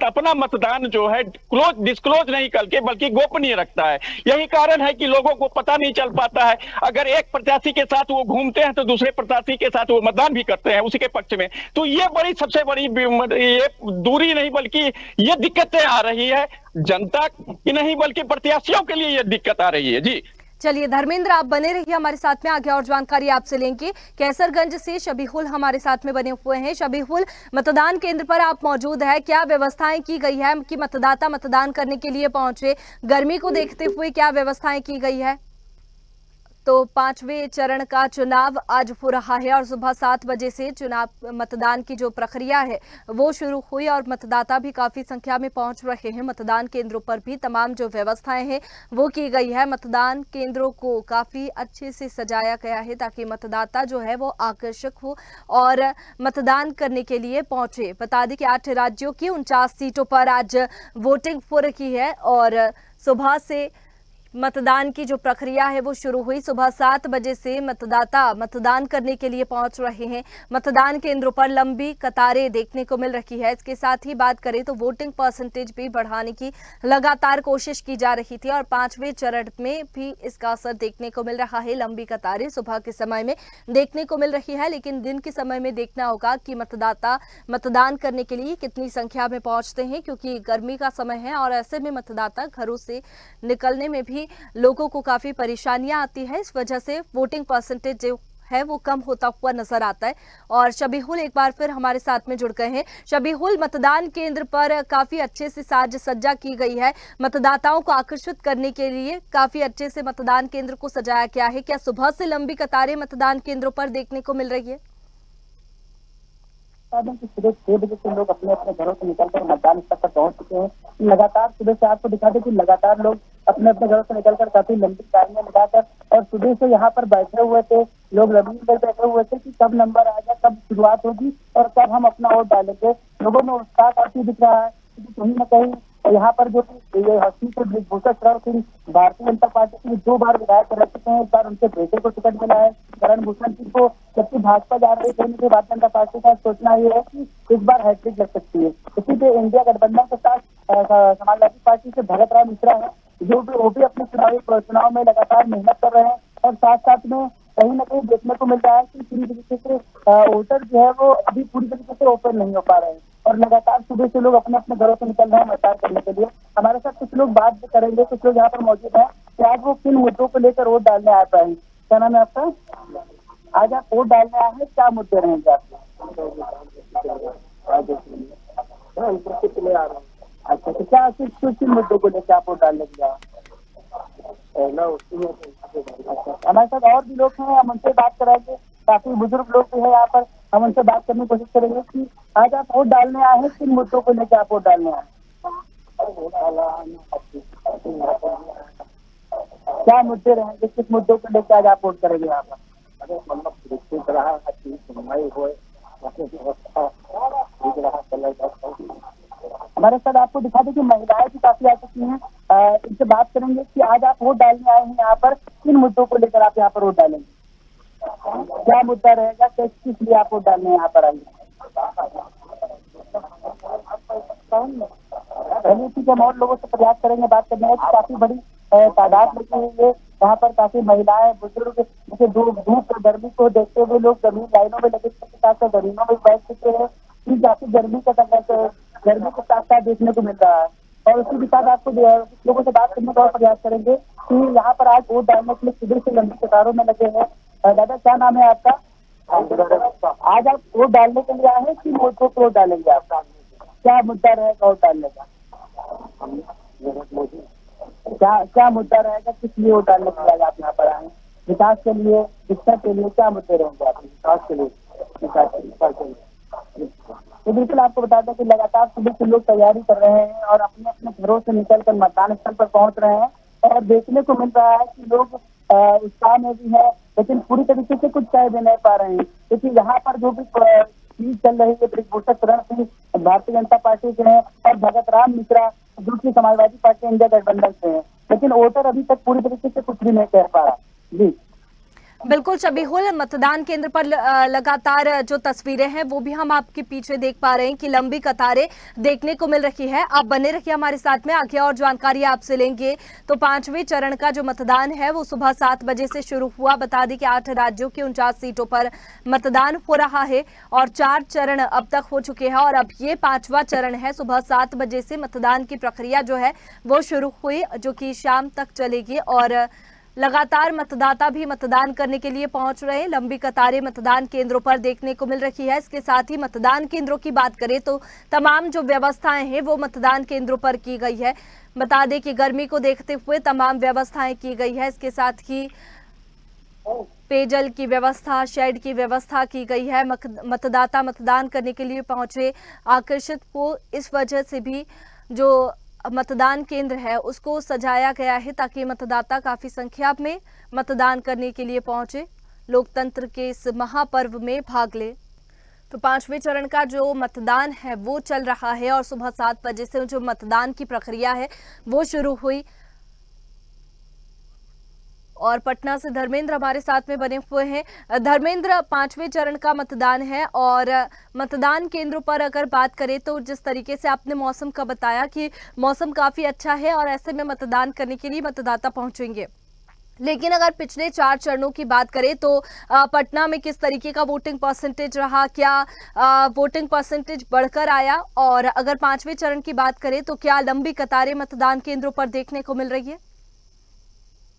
अपना मतदान जो है डिस्क्लोज नहीं करके बल्कि गोपनीय रखता है। यही कारण है कि लोगों को पता नहीं चल पाता है। अगर एक प्रत्याशी के साथ वो घूमते हैं तो दूसरे प्रत्याशी के साथ वो मतदान भी करते हैं उसी के पक्ष में। तो ये सबसे बड़ी ये दूरी नहीं बल्कि ये दिक्कतें आ रही है, जनता की नहीं बल्कि प्रत्याशियों के लिए ये दिक्कत आ रही है। जी चलिए धर्मेंद्र, आप बने रहिए हमारे साथ में, आगे और जानकारी आपसे लेंगे। कैसरगंज से शबीहुल हमारे साथ में बने हुए हैं। शबीहुल, मतदान केंद्र पर आप मौजूद है, क्या व्यवस्थाएं की गई है कि मतदाता मतदान करने के लिए पहुंचे? गर्मी को देखते हुए क्या व्यवस्थाएं की गई है? तो 5वें चरण का चुनाव आज हो रहा है और सुबह 7 बजे से चुनाव मतदान की जो प्रक्रिया है वो शुरू हुई और मतदाता भी काफ़ी संख्या में पहुंच रहे हैं। मतदान केंद्रों पर भी तमाम जो व्यवस्थाएं हैं वो की गई है। मतदान केंद्रों को काफ़ी अच्छे से सजाया गया है ताकि मतदाता जो है वो आकर्षक हो और मतदान करने के लिए पहुंचे। बता दें कि 8 राज्यों की 49 सीटों पर आज वोटिंग हो रही है और सुबह से मतदान की जो प्रक्रिया है वो शुरू हुई। सुबह 7 बजे से मतदाता मतदान करने के लिए पहुंच रहे हैं। मतदान केंद्रों पर लंबी कतारें देखने को मिल रही है। इसके साथ ही बात करें तो वोटिंग परसेंटेज भी बढ़ाने की लगातार कोशिश की जा रही थी और 5वें चरण में भी इसका असर देखने को मिल रहा है। लंबी कतारें सुबह के समय में देखने को मिल रही है, लेकिन दिन के समय में देखना होगा कि मतदाता मतदान करने के लिए कितनी संख्या में पहुंचते हैं, क्योंकि गर्मी का समय है और ऐसे में मतदाता घरों से निकलने में भी लोगों को काफी परेशानियां आती है। इस वजह से वोटिंग परसेंटेज जो है वो कम होता हुआ नजर आता है। और शबीहुल एक बार फिर हमारे साथ में जुड़ गए हैं। शबीहुल, मतदान केंद्र पर काफी अच्छे से साज सज्जा की गई है, मतदाताओं को आकर्षित करने के लिए काफी अच्छे से मतदान केंद्र को सजाया गया है। क्या सुबह से लंबी कतारें मतदान केंद्रों पर देखने को मिल रही है? सुबह 6 बजे से लोग अपने अपने घरों से निकलकर मतदान स्थल पर पहुंच चुके हैं। लगातार सुबह से आपको दिखा दें कि लगातार लोग अपने अपने घरों से निकलकर काफी लंबी लाइनें लगाकर और सुबह से यहाँ पर बैठे हुए थे। लोग लंबी में बैठे हुए थे कि कब नंबर आएगा, कब शुरुआत होगी और कब हम अपना वोट डालेंगे। लोगों में उत्साह काफी दिख रहा है क्योंकि कहीं न कहीं यहाँ पर जो ये हस्ती से ब्रिजभूषण शरण सिंह भारतीय जनता पार्टी के 2 बार विधायक रह चुके हैं। एक बार उनके बेटे को टिकट मिला है करण भूषण सिंह को, जबकि भाजपा जा रही है कि भारतीय जनता पार्टी का सोचना ये है कि इस बार हैट्रिक लग सकती है। इसी पे इंडिया गठबंधन के साथ समाजवादी पार्टी से भगत राम मिश्रा है जो वो भी अपने चुनाव में लगातार मेहनत कर रहे हैं और साथ साथ में कहीं न कहीं देखने को मिल रहा है कि पूरी तरीके से वोटर जो है वो अभी पूरी तरीके से ओपन नहीं हो पा रहे हैं और लगातार सुबह से लोग अपने अपने घरों से निकल रहे हैं मतदान करने के लिए। हमारे साथ कुछ लोग बात भी करेंगे, कुछ लोग यहाँ पर मौजूद हैं कि आज वो किन मुद्दों को लेकर वोट डालने आ पाए हैं। क्या नाम है आपका? आज आप वोट डालने आए हैं, क्या मुद्दे रहेंगे आपके? अच्छा, तो क्या किन मुद्दों को लेकर आप वोट डालने के लिए? हमारे साथ और भी लोग हैं, हम उनसे बात कराएंगे। काफी बुजुर्ग लोग भी है यहाँ पर, हम उनसे बात करने की कोशिश करेंगे कि आज आप वोट डालने आए हैं, किन मुद्दों को लेकर आप वोट डालने आए? क्या मुद्दे रहेंगे, किस मुद्दों को लेकर आज आप वोट करेंगे यहाँ पर? हमारे साथ आपको दिखा दें कि महिलाएं भी काफी आ चुकी हैं, इनसे बात करेंगे कि आज आप वोट डालने आए हैं यहाँ पर, किन मुद्दों को लेकर आप यहाँ पर वोट डालेंगे? क्या मुद्दा रहेगा, किस लिए आप वोट डालने यहाँ पर आएंगे? ठीक है, हम और लोगों से प्रयास करेंगे बात करने की। काफी बड़ी तादाद लगी हुई है यहाँ पर, काफी महिलाएं बुजुर्ग जैसे धूप गर्मी को देखते हुए लोग जमीन लाइनों में लगे के साथ साथ जमीनों में बैठ चुके हैं। काफी गर्मी के साथ साथ देखने को मिल रहा है और उसी के साथ आपको लोगों से बात करने का और प्रयास करेंगे कि यहाँ पर आज वोट डालने के लिए सुबह से लंबी कतारों में लगे हैं। दादा, क्या नाम है आपका? आज आप वोट डालने के लिए आए हैं, किन मुद्दों को वोट डालेंगे आप? क्या मुद्दा रहेगा वोट डालने का? क्या मुद्दा रहेगा, किस लिए वोट डालने के लिए आप यहाँ पर आए? विकास के लिए, शिक्षा के लिए, क्या मुद्दे रहेंगे आप? विकास के लिए। तो बिल्कुल आपको बता दें कि लगातार सुबह से लोग तैयारी कर रहे हैं और अपने अपने घरों से निकलकर मतदान स्थल पर पहुंच रहे हैं और देखने को मिल रहा है कि लोग उत्साह में भी है, लेकिन पूरी तरीके से कुछ कह भी नहीं पा रहे हैं क्योंकि यहाँ पर जो भी चीज चल रही है ब्रिजभूषण शरण सिंह भारतीय जनता पार्टी से है और भगत राम मिश्रा जो की समाजवादी पार्टी इंडिया गठबंधन से है, लेकिन वोटर अभी तक पूरी तरीके से कुछ भी नहीं कह पा रहा। जी बिल्कुल शबीहुल, मतदान केंद्र पर लगातार जो तस्वीरें हैं वो भी हम आपके पीछे देख पा रहे हैं कि लंबी कतारें देखने को मिल रही है। आप बने रहिए हमारे साथ में, आगे और जानकारी आपसे लेंगे। तो 5वें चरण का जो मतदान है वो सुबह 7 बजे से शुरू हुआ। बता दें कि 8 राज्यों की 49 सीटों पर मतदान हो रहा है और 4 चरण अब तक हो चुके हैं और अब ये 5वां चरण है। सुबह 7 बजे से मतदान की प्रक्रिया जो है वो शुरू हुई, जो कि शाम तक चलेगी और लगातार मतदाता भी मतदान करने के लिए पहुंच रहे हैं। लंबी कतारें मतदान केंद्रों पर देखने को मिल रही है। इसके साथ ही मतदान केंद्रों की बात करें तो तमाम जो व्यवस्थाएं हैं वो मतदान केंद्रों पर की गई है। बता दें कि गर्मी को देखते हुए तमाम व्यवस्थाएं की गई है। इसके साथ ही पेयजल की व्यवस्था, शेड की व्यवस्था की गई है। मतदाता मतदान करने के लिए पहुंचे, आकर्षित हो इस वजह से भी जो मतदान केंद्र है उसको सजाया गया है ताकि मतदाता काफी संख्या में मतदान करने के लिए पहुंचे, लोकतंत्र के इस महापर्व में भाग ले। तो 5वें चरण का जो मतदान है वो चल रहा है और सुबह 7 बजे से जो मतदान की प्रक्रिया है वो शुरू हुई। और पटना से धर्मेंद्र हमारे साथ में बने हुए हैं। धर्मेंद्र, 5वें चरण का मतदान है और मतदान केंद्रों पर अगर बात करें तो जिस तरीके से आपने मौसम का बताया कि मौसम काफी अच्छा है और ऐसे में मतदान करने के लिए मतदाता पहुंचेंगे, लेकिन अगर पिछले 4 चरणों की बात करें तो पटना में किस तरीके का वोटिंग परसेंटेज रहा, क्या वोटिंग परसेंटेज बढ़कर आया? और अगर 5वें चरण की बात करें तो क्या लंबी कतारें मतदान केंद्रों पर देखने को मिल रही है?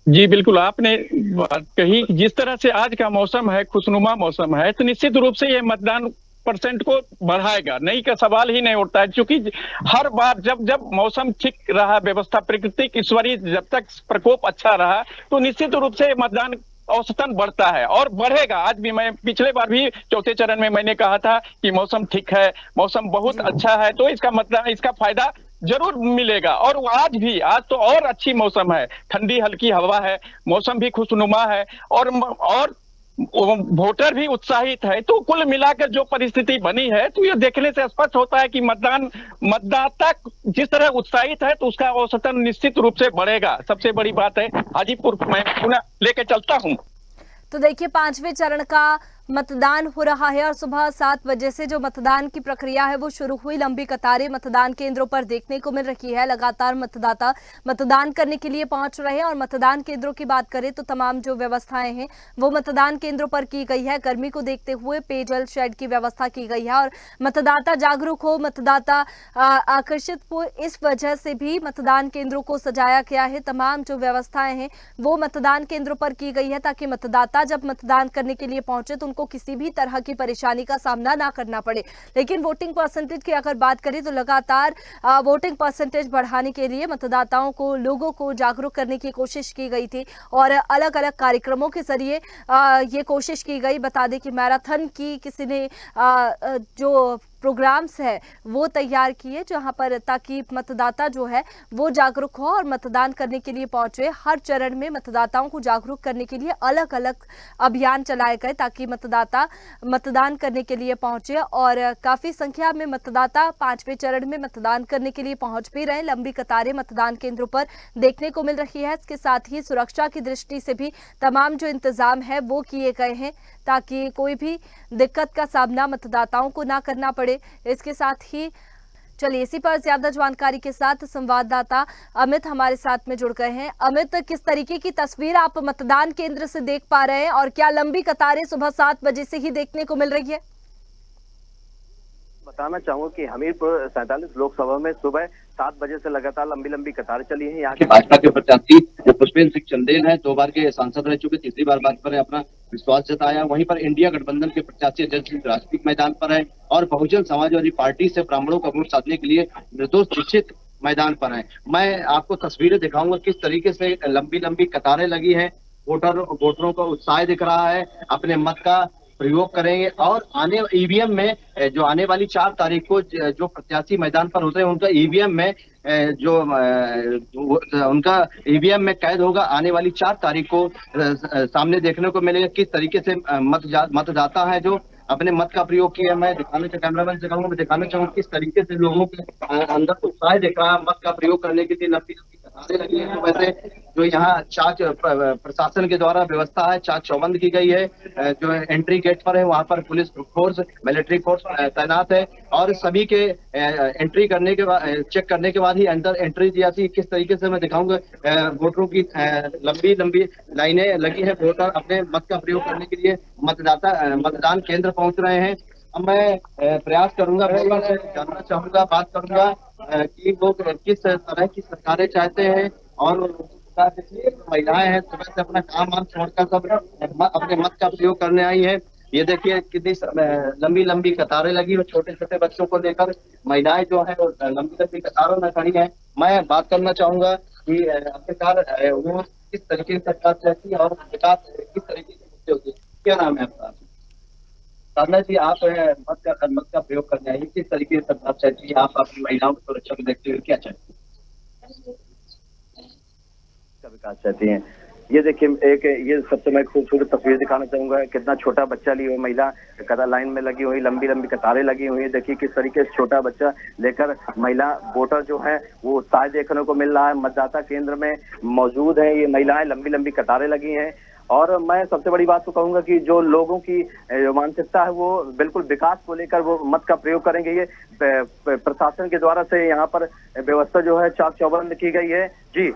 जी बिल्कुल, आपने बात कही। जिस तरह से आज का मौसम है, खुशनुमा मौसम है, तो निश्चित रूप से ये मतदान परसेंट को बढ़ाएगा, नहीं का सवाल ही नहीं उठता है। क्योंकि हर बार जब जब मौसम ठीक रहा, व्यवस्था प्रकृति ईश्वरी जब तक प्रकोप अच्छा रहा, तो निश्चित रूप से मतदान औसतन बढ़ता है और बढ़ेगा। आज भी मैं पिछले बार भी चौथे चरण में मैंने कहा था कि मौसम ठीक है, मौसम बहुत अच्छा है, तो इसका मतलब इसका फायदा जरूर मिलेगा। और आज भी, आज तो और अच्छी मौसम है, ठंडी हल्की हवा है, मौसम भी खुशनुमा है और वोटर भी उत्साहित है। तो कुल मिलाकर जो परिस्थिति बनी है, तो ये देखने से स्पष्ट होता है कि मतदाता जिस तरह उत्साहित है, तो उसका औसतन निश्चित रूप से बढ़ेगा। सबसे बड़ी बात है, हाजीपुर मैं पुनः लेके चलता हूँ। तो देखिए, 5वें चरण का मतदान हो रहा है और सुबह 7 बजे से जो मतदान की प्रक्रिया है वो शुरू हुई। लंबी कतारें मतदान केंद्रों पर देखने को मिल रही है। लगातार मतदाता मतदान करने के लिए पहुंच रहे हैं। और मतदान केंद्रों की बात करें तो तमाम जो व्यवस्थाएं हैं वो मतदान केंद्रों पर की गई है। गर्मी को देखते हुए पेयजल शेड की व्यवस्था की गई है और मतदाता जागरूक हो, मतदाता आकर्षित हो, इस वजह से भी मतदान केंद्रों को सजाया गया है। तमाम जो व्यवस्थाएं हैं वो मतदान केंद्रों पर की गई है ताकि मतदाता जब मतदान करने के लिए पहुंचे तो को किसी भी तरह की परेशानी का सामना ना करना पड़े। लेकिन वोटिंग परसेंटेज की अगर बात करें तो लगातार वोटिंग परसेंटेज बढ़ाने के लिए मतदाताओं को, लोगों को जागरूक करने की कोशिश की गई थी और अलग अलग कार्यक्रमों के जरिए ये कोशिश की गई। बता दें कि मैराथन की किसी ने जो प्रोग्राम्स है वो तैयार किए जहां पर ताकि मतदाता जो है वो जागरूक हो और मतदान करने के लिए पहुंचे। हर चरण में मतदाताओं को जागरूक करने के लिए अलग अलग अभियान चलाए गए ताकि मतदाता मतदान करने के लिए पहुंचे और काफी संख्या में मतदाता 5वें चरण में मतदान करने के लिए पहुंच भी रहे। लंबी कतारें मतदान केंद्रों पर देखने को मिल रही है। इसके साथ ही सुरक्षा की दृष्टि से भी तमाम जो इंतजाम है वो किए गए हैं ताकि कोई भी दिक्कत का सामना मतदाताओं को ना करना पड़े। इसके साथ ही चलिए इसी पर ज्यादा जानकारी के साथ संवाददाता अमित हमारे साथ में जुड़ गए हैं। अमित, किस तरीके की तस्वीर आप मतदान केंद्र से देख पा रहे हैं और क्या लंबी कतारें सुबह 7 बजे से ही देखने को मिल रही है? बताना चाहूंगा कि हमीरपुर 47 लोकसभा में सुबह 7 बजे से लगातार लंबी कतारें चली हैं। यहाँ के भाजपा के प्रत्याशी पुष्पेंद्र सिंह चंदेल हैं, 2 बार के सांसद रह चुके, तीसरी बार बात पर अपना विश्वास जताया। वहीं पर इंडिया गठबंधन के प्रत्याशी अजय सिंह राजपूत मैदान पर है और बहुजन समाजवादी पार्टी से ब्राह्मणों का वोट साधने के लिए निर्दोष दीक्षित मैदान पर है। मैं आपको तस्वीरें दिखाऊंगा किस तरीके से लंबी कतारें लगी है। वोटरों का उत्साह दिख रहा है, अपने मत का प्रयोग करेंगे और ईवीएम में जो आने वाली 4 तारीख को जो प्रत्याशी मैदान पर होते हैं उनका ईवीएम में उनका ईवीएम में कैद होगा। आने वाली 4 तारीख को सामने देखने को मिलेगा किस तरीके से मतदाता है जो अपने मत का प्रयोग किया। मैं कैमरामैन से कहूंगा, मैं दिखाना चाहूंगा किस तरीके से लोगों के अंदर उत्साह दिख रहा है मत का प्रयोग करने के लिए। लंबी कतारें लगी है। वैसे जो यहाँ चाक प्रशासन के द्वारा व्यवस्था है, चाक चौबंद की गई है। जो एंट्री गेट पर है वहां पर पुलिस फोर्स, मिलिट्री फोर्स तैनात है और सभी के एंट्री करने के बाद, चेक करने के बाद ही अंदर एंट्री दी जाती है। किस तरीके से मैं दिखाऊंगा वोटरों की लंबी लाइनें लगी है। वोटर अपने मत का प्रयोग करने के लिए मतदान केंद्र पहुंच रहे हैं। अब मैं प्रयास करूंगा, जानना चाहूंगा, बात करूंगा कि वो किस तरह की सरकारें चाहते हैं और महिलाएं हैं सुबह से अपना काम छोड़कर सब अपने मत का प्रयोग करने आई है। ये देखिए कितनी लंबी कतारें लगी और छोटे बच्चों को लेकर महिलाएं जो है लंबी कतारों में खड़ी हैं। मैं बात करना चाहूंगा कि आखिरकार वो किस तरीके से सरकार चाहती है और विकास किस तरीके से होती है। क्या नाम है आपका? साधना जी, आप मत का प्रयोग करने आइए, किस तरीके से सरकार चाहती है, आप अपनी महिलाओं की सुरक्षा को देखते हुए क्या चाहती है? विकास चाहती हैं। ये देखिए ये सबसे मैं खूबसूरत तस्वीर दिखाना चाहूंगा। कितना छोटा बच्चा ली हुई महिला कतार लाइन में लगी हुई, लंबी कतारें लगी हुई। देखिए किस तरीके से छोटा बच्चा लेकर महिला वोटर जो है वो उत्साह देखने को मिल रहा है। मतदाता केंद्र में मौजूद है ये महिलाएं, लंबी कतारें लगी हैं। और मैं सबसे बड़ी बात तो कहूंगा कि जो लोगों की मानसिकता है वो बिल्कुल विकास को लेकर वो मत का प्रयोग करेंगे। ये प्रशासन के द्वारा से यहाँ पर व्यवस्था जो है चाक चौबंद की गई है। जी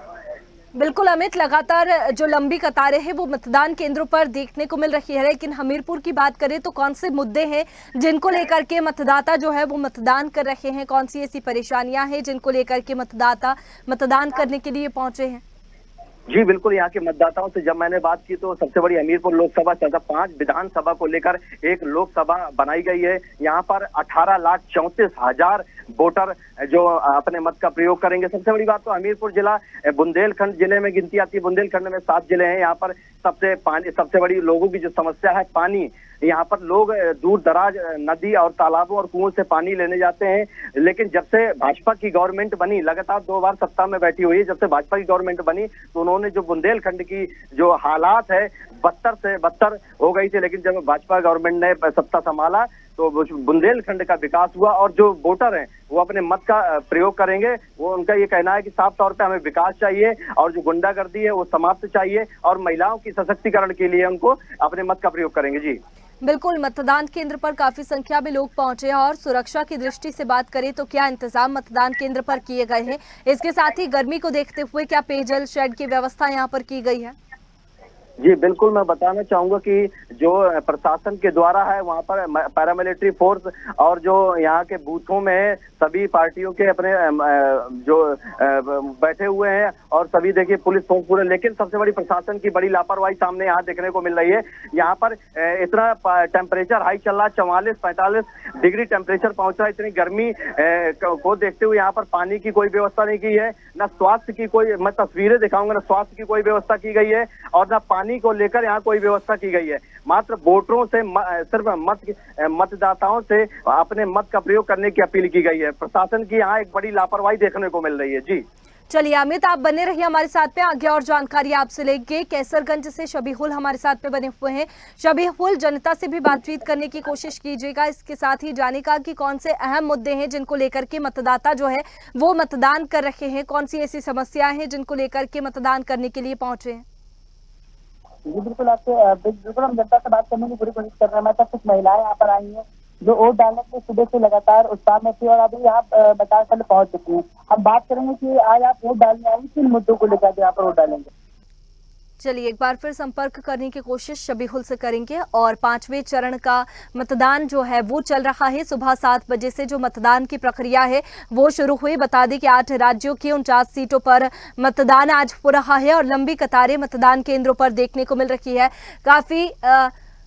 बिल्कुल अमित, लगातार जो लंबी कतारें हैं वो मतदान केंद्रों पर देखने को मिल रही है। लेकिन हमीरपुर की बात करें तो कौन से मुद्दे हैं जिनको लेकर के मतदाता जो है वो मतदान कर रहे हैं? कौन सी ऐसी परेशानियां हैं जिनको लेकर के मतदाता मतदान करने के लिए पहुंचे हैं? जी बिल्कुल, यहाँ के मतदाताओं से जब मैंने बात की तो सबसे बड़ी हमीरपुर लोकसभा तथा 5 विधानसभा को लेकर एक लोकसभा बनाई गई है। यहाँ पर 18,34,000 वोटर जो अपने मत का प्रयोग करेंगे। सबसे बड़ी बात तो हमीरपुर जिला बुंदेलखंड जिले में गिनती आती है। बुंदेलखंड में 7 जिले हैं। यहाँ पर सबसे बड़ी लोगों की जो समस्या है पानी। यहाँ पर लोग दूर दराज नदी और तालाबों और कुओं से पानी लेने जाते हैं, लेकिन जब से भाजपा की गवर्नमेंट बनी, लगातार 2 बार सत्ता में बैठी हुई है, जब से भाजपा की गवर्नमेंट बनी तो उन्होंने जो बुंदेलखंड की जो हालात है बदतर से बदतर हो गई थी, लेकिन जब भाजपा गवर्नमेंट ने सत्ता संभाला तो बुंदेलखंड का विकास हुआ। और जो वोटर हैं वो अपने मत का प्रयोग करेंगे। वो उनका ये कहना है कि साफ तौर पे हमें विकास चाहिए और जो गुंडागर्दी है वो समाप्त चाहिए और महिलाओं की सशक्तिकरण के लिए उनको अपने मत का प्रयोग करेंगे। जी बिल्कुल, मतदान केंद्र पर काफी संख्या में लोग पहुंचे और सुरक्षा की दृष्टि से बात करें तो क्या इंतजाम मतदान केंद्र पर किए गए हैं? इसके साथ ही गर्मी को देखते हुए क्या पेयजल शेड की व्यवस्था यहां पर की गई है? जी बिल्कुल, मैं बताना चाहूंगा कि जो प्रशासन के द्वारा है वहाँ पर पैरामिलिट्री फोर्स और जो यहाँ के बूथों में सभी पार्टियों के अपने जो बैठे हुए हैं और सभी देखिए पुलिस फोर्स पूरे, लेकिन सबसे बड़ी प्रशासन की बड़ी लापरवाही सामने यहाँ देखने को मिल रही है। यहाँ पर इतना टेम्परेचर हाई चल रहा है, 44-45 डिग्री टेम्परेचर पहुंच रहा है। इतनी गर्मी को देखते हुए यहाँ पर पानी की कोई व्यवस्था नहीं की है, न स्वास्थ्य की कोई, मैं तस्वीरें दिखाऊंगा, न स्वास्थ्य की कोई व्यवस्था की गई है और न पानी को लेकर यहाँ कोई व्यवस्था की गई है। मात्र वोटरों से सिर्फ मतदाताओं से अपने मत का प्रयोग करने की अपील की गई है। प्रशासन की यहाँ एक बड़ी लापरवाही देखने को मिल रही है। जी चलिए अमित, आप बने रहिए हमारे साथ में, आगे और जानकारी आपसे लेंगे। कैसरगंज से शबीहुल हमारे साथ में बने हुए हैं। शबीहुल, जनता से भी बातचीत करने की कोशिश कीजिएगा, इसके साथ ही जानेगा कि कौन से अहम मुद्दे हैं जिनको लेकर के मतदाता जो है वो मतदान कर रहे हैं, कौन सी ऐसी समस्याएं हैं जिनको लेकर के मतदान करने के लिए पहुंचे हैं। जी बिल्कुल हम जनता से बात करने की पूरी कोशिश कर रहे हैं। हमारे साथ कुछ महिलाएं यहाँ पर आई हैं जो वोट डालने के सुबह से लगातार उत्साह में थी और अभी यहाँ मतदान स्थल पहुंच चुकी हैं। हम बात करेंगे कि आज आप वोट डालने आई, किन मुद्दों को लेकर यहाँ पर वोट डालेंगे। चलिए एक बार फिर संपर्क करने की कोशिश शबीहुल से करेंगे। और 5वें चरण का मतदान जो है वो चल रहा है। सुबह 7 बजे से जो मतदान की प्रक्रिया है वो शुरू हुई। बता दें कि 8 राज्यों की 49 सीटों पर मतदान आज हो रहा है और लंबी कतारें मतदान केंद्रों पर देखने को मिल रही है। काफी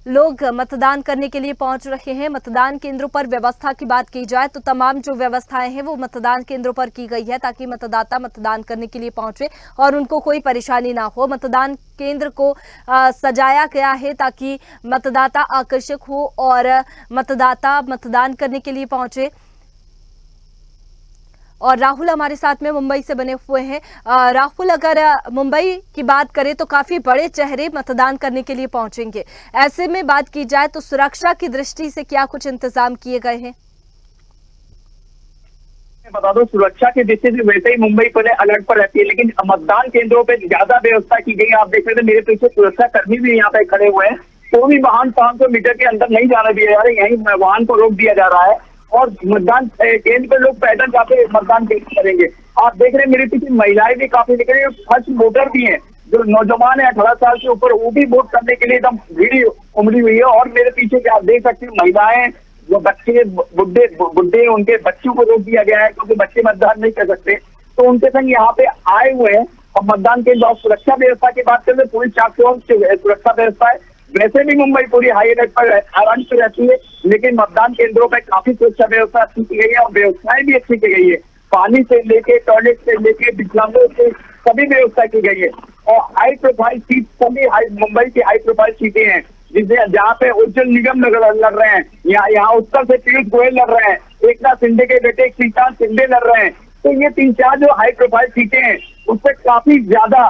लोग मतदान करने के लिए पहुंच रहे हैं। मतदान केंद्रों पर व्यवस्था की बात की जाए तो तमाम जो व्यवस्थाएं हैं वो मतदान केंद्रों पर की गई है ताकि मतदाता मतदान करने के लिए पहुंचे और उनको कोई परेशानी ना हो। मतदान केंद्र को सजाया गया है ताकि मतदाता आकर्षक हो और मतदाता मतदान करने के लिए पहुंचे। और राहुल हमारे साथ में मुंबई से बने हुए हैं। राहुल, अगर मुंबई की बात करें तो काफी बड़े चेहरे मतदान करने के लिए पहुंचेंगे, ऐसे में बात की जाए तो सुरक्षा की दृष्टि से क्या कुछ इंतजाम किए गए हैं? बता दो, सुरक्षा की दृष्टि से वैसे ही मुंबई पहले अलर्ट पर रहती है, लेकिन मतदान केंद्रों पे ज्यादा व्यवस्था की गई। आप देख रहे थे मेरे पीछे सुरक्षा कर्मी भी यहाँ पे खड़े हुए हैं। तो भी वाहन 500 मीटर के अंदर नहीं जाने दिया जा रहा है, यहीं वाहन को रोक दिया जा रहा है और मतदान केंद्र पे लोग पैदल जाके मतदान करेंगे। आप देख रहे हैं मेरे पीछे महिलाएं भी काफी दिख रही है, फर्स्ट वोटर भी हैं, जो नौजवान है 18 साल से ऊपर, वो भी वोट करने के लिए एकदम भीड़ उमड़ी हुई है। और मेरे पीछे आप देख सकते हैं महिलाएं, जो बच्चे बुढ़े उनके बच्चों को रोक दिया गया है क्योंकि बच्चे मतदान नहीं कर सकते, तो उनके संग यहाँ पे आए हुए हैं। और मतदान के बाद सुरक्षा व्यवस्था की बात करें, पूरी चाक-चौबंद सुरक्षा व्यवस्था है। वैसे भी मुंबई पूरी हाई अलर्ट पर आराम से रहती है, लेकिन मतदान केंद्रों पर काफी सुरक्षा व्यवस्था अच्छी की गई है और व्यवस्थाएं भी अच्छी की गई है। पानी से लेके, टॉयलेट से लेके, विकलांगों से सभी व्यवस्था की गई है। और हाई प्रोफाइल सीट सभी मुंबई की हाई प्रोफाइल सीटें हैं, जिससे जहाँ पे उज्जवल निगम लड़ रहे हैं, यहाँ उत्तर से पीयूष गोयल लड़ रहे हैं, एकनाथ शिंदे के बेटे श्रीकांत शिंदे लड़ रहे हैं। तो ये 3-4 जो हाई प्रोफाइल सीटें हैं उससे काफी ज्यादा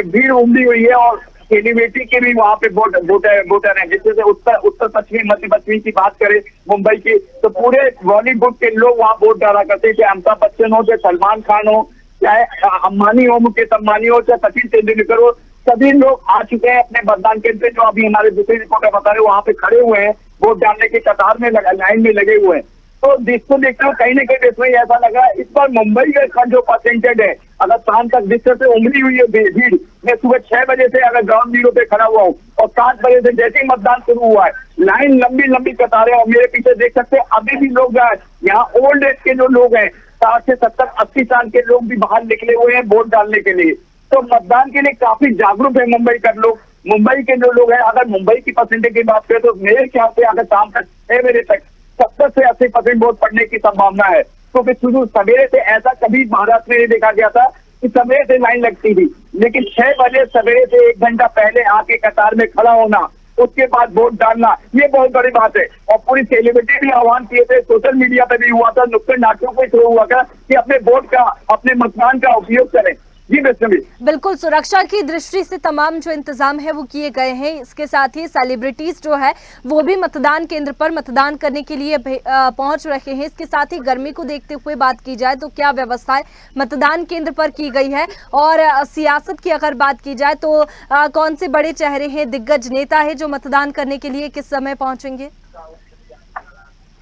भीड़ उमड़ी हुई है और सेलिब्रिटी के भी वहाँ पे वोटर हैं। जैसे उत्तर पश्चिमी, मध्य पश्चिमी की बात करें मुंबई की, तो पूरे बॉलीवुड के लोग वहाँ वोट डाला करते, चाहे अमिताभ बच्चन हो, चाहे सलमान खान हो, चाहे अंबानी हो, मुकेश अंबानी हो, चाहे सचिन तेंदुलकर हो, सभी लोग आ चुके हैं अपने मतदान केंद्र पे। जो अभी हमारे दूसरे रिपोर्टर बता रहे वहाँ पे खड़े हुए हैं, वोट डालने की कतार में लाइन में लगे हुए हैं। तो जिसको देखते हुए कहीं ना कहीं इसमें ऐसा लगा इस बार मुंबई का जो परसेंटेज है, अगर शाम तक जिस तरह से उमड़ी हुई है भीड़, मैं सुबह 6 बजे से अगर ग्राउंड जीरो पे खड़ा हुआ हूँ और 7 बजे से जैसे ही मतदान शुरू हुआ है, लाइन लंबी कतारें, और मेरे पीछे देख सकते हैं अभी भी लोग यहाँ ओल्ड एज के जो लोग हैं, 60 से 70-80 साल के लोग भी बाहर निकले हुए हैं वोट डालने के लिए। तो मतदान के लिए काफी जागरूक है मुंबई के लोग। मुंबई के जो लोग हैं, अगर मुंबई की परसेंटेज की बात करें तो मेरे ख्याल से अगर शाम तक 6 बजे तक 70 से 80% वोट पड़ने की संभावना है। क्योंकि शुरू सवेरे से ऐसा कभी महाराष्ट्र में नहीं देखा गया था कि सवेरे से लाइन लगती थी, लेकिन 6 बजे सवेरे से 1 घंटा पहले आके कतार में खड़ा होना, उसके बाद वोट डालना, ये बहुत बड़ी बात है। और पूरी सेलिब्रिटी भी आह्वान किए थे, सोशल मीडिया पे भी हुआ था, नुक्कड़ नाटकों पे शुरू हुआ था कि अपने वोट का, अपने मतदान का उपयोग करें। जी बिल्कुल, सुरक्षा की दृष्टि से तमाम जो इंतजाम है वो किए गए हैं। इसके साथ ही सेलिब्रिटीज जो है वो भी मतदान केंद्र पर मतदान करने के लिए पहुंच रहे हैं। इसके साथ ही गर्मी को देखते हुए बात की जाए तो क्या व्यवस्थाएं मतदान केंद्र पर की गई है, और सियासत की अगर बात की जाए तो कौन से बड़े चेहरे हैं, दिग्गज नेता है जो मतदान करने के लिए किस समय पहुंचेंगे?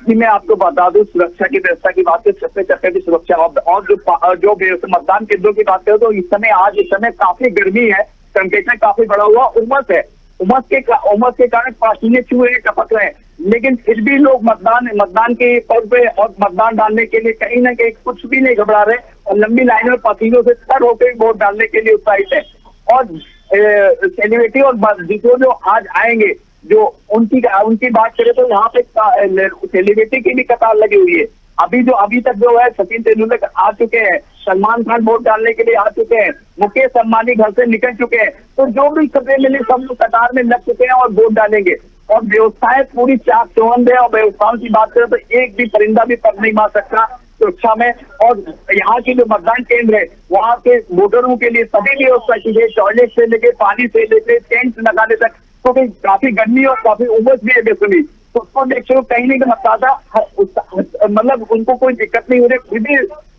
जी मैं आपको बता दूं, सुरक्षा की व्यवस्था की बात करें, छप्पे चक्के की सुरक्षा और जो मतदान केंद्रों की बात करें तो इस समय काफी गर्मी है, टेम्परेचर काफी बढ़ा हुआ, उमस है। उमस के कारण पसीने छू रहे, टपक रहे हैं, लेकिन फिर भी लोग मतदान के पद पे और मतदान डालने के लिए कहीं ना कहीं कुछ भी नहीं घबरा रहे और लंबी लाइन में पसीनों से तर होकर वोट डालने के लिए उत्साहित है। और सेलिब्रिटी और जो आज आएंगे, जो उनकी बात करें तो यहाँ पे सेलिब्रिटी की भी कतार लगी हुई है। अभी तक जो है सचिन तेंदुलकर आ चुके हैं, सलमान खान वोट डालने के लिए आ चुके हैं, मुकेश अंबानी घर से निकल चुके हैं, तो जो भी खबरें मिली सब लोग कतार में लग चुके हैं और वोट डालेंगे। और व्यवस्थाएं पूरी चाक चौबंद है, और व्यवस्थाओं की बात करें तो एक भी परिंदा भी पर नहीं मार सकता सुरक्षा में। और यहाँ की जो मतदान केंद्र है वहाँ के वोटरों के लिए सभी व्यवस्था की है, टॉयलेट से लेके पानी से लेके टेंट लगाने तक, तो काफी गर्मी और काफी उमस भी है बेसुनी, तो उसको देखते हुए कहीं नहीं मतदाता मतलब उनको कोई दिक्कत नहीं हो रही, फिर भी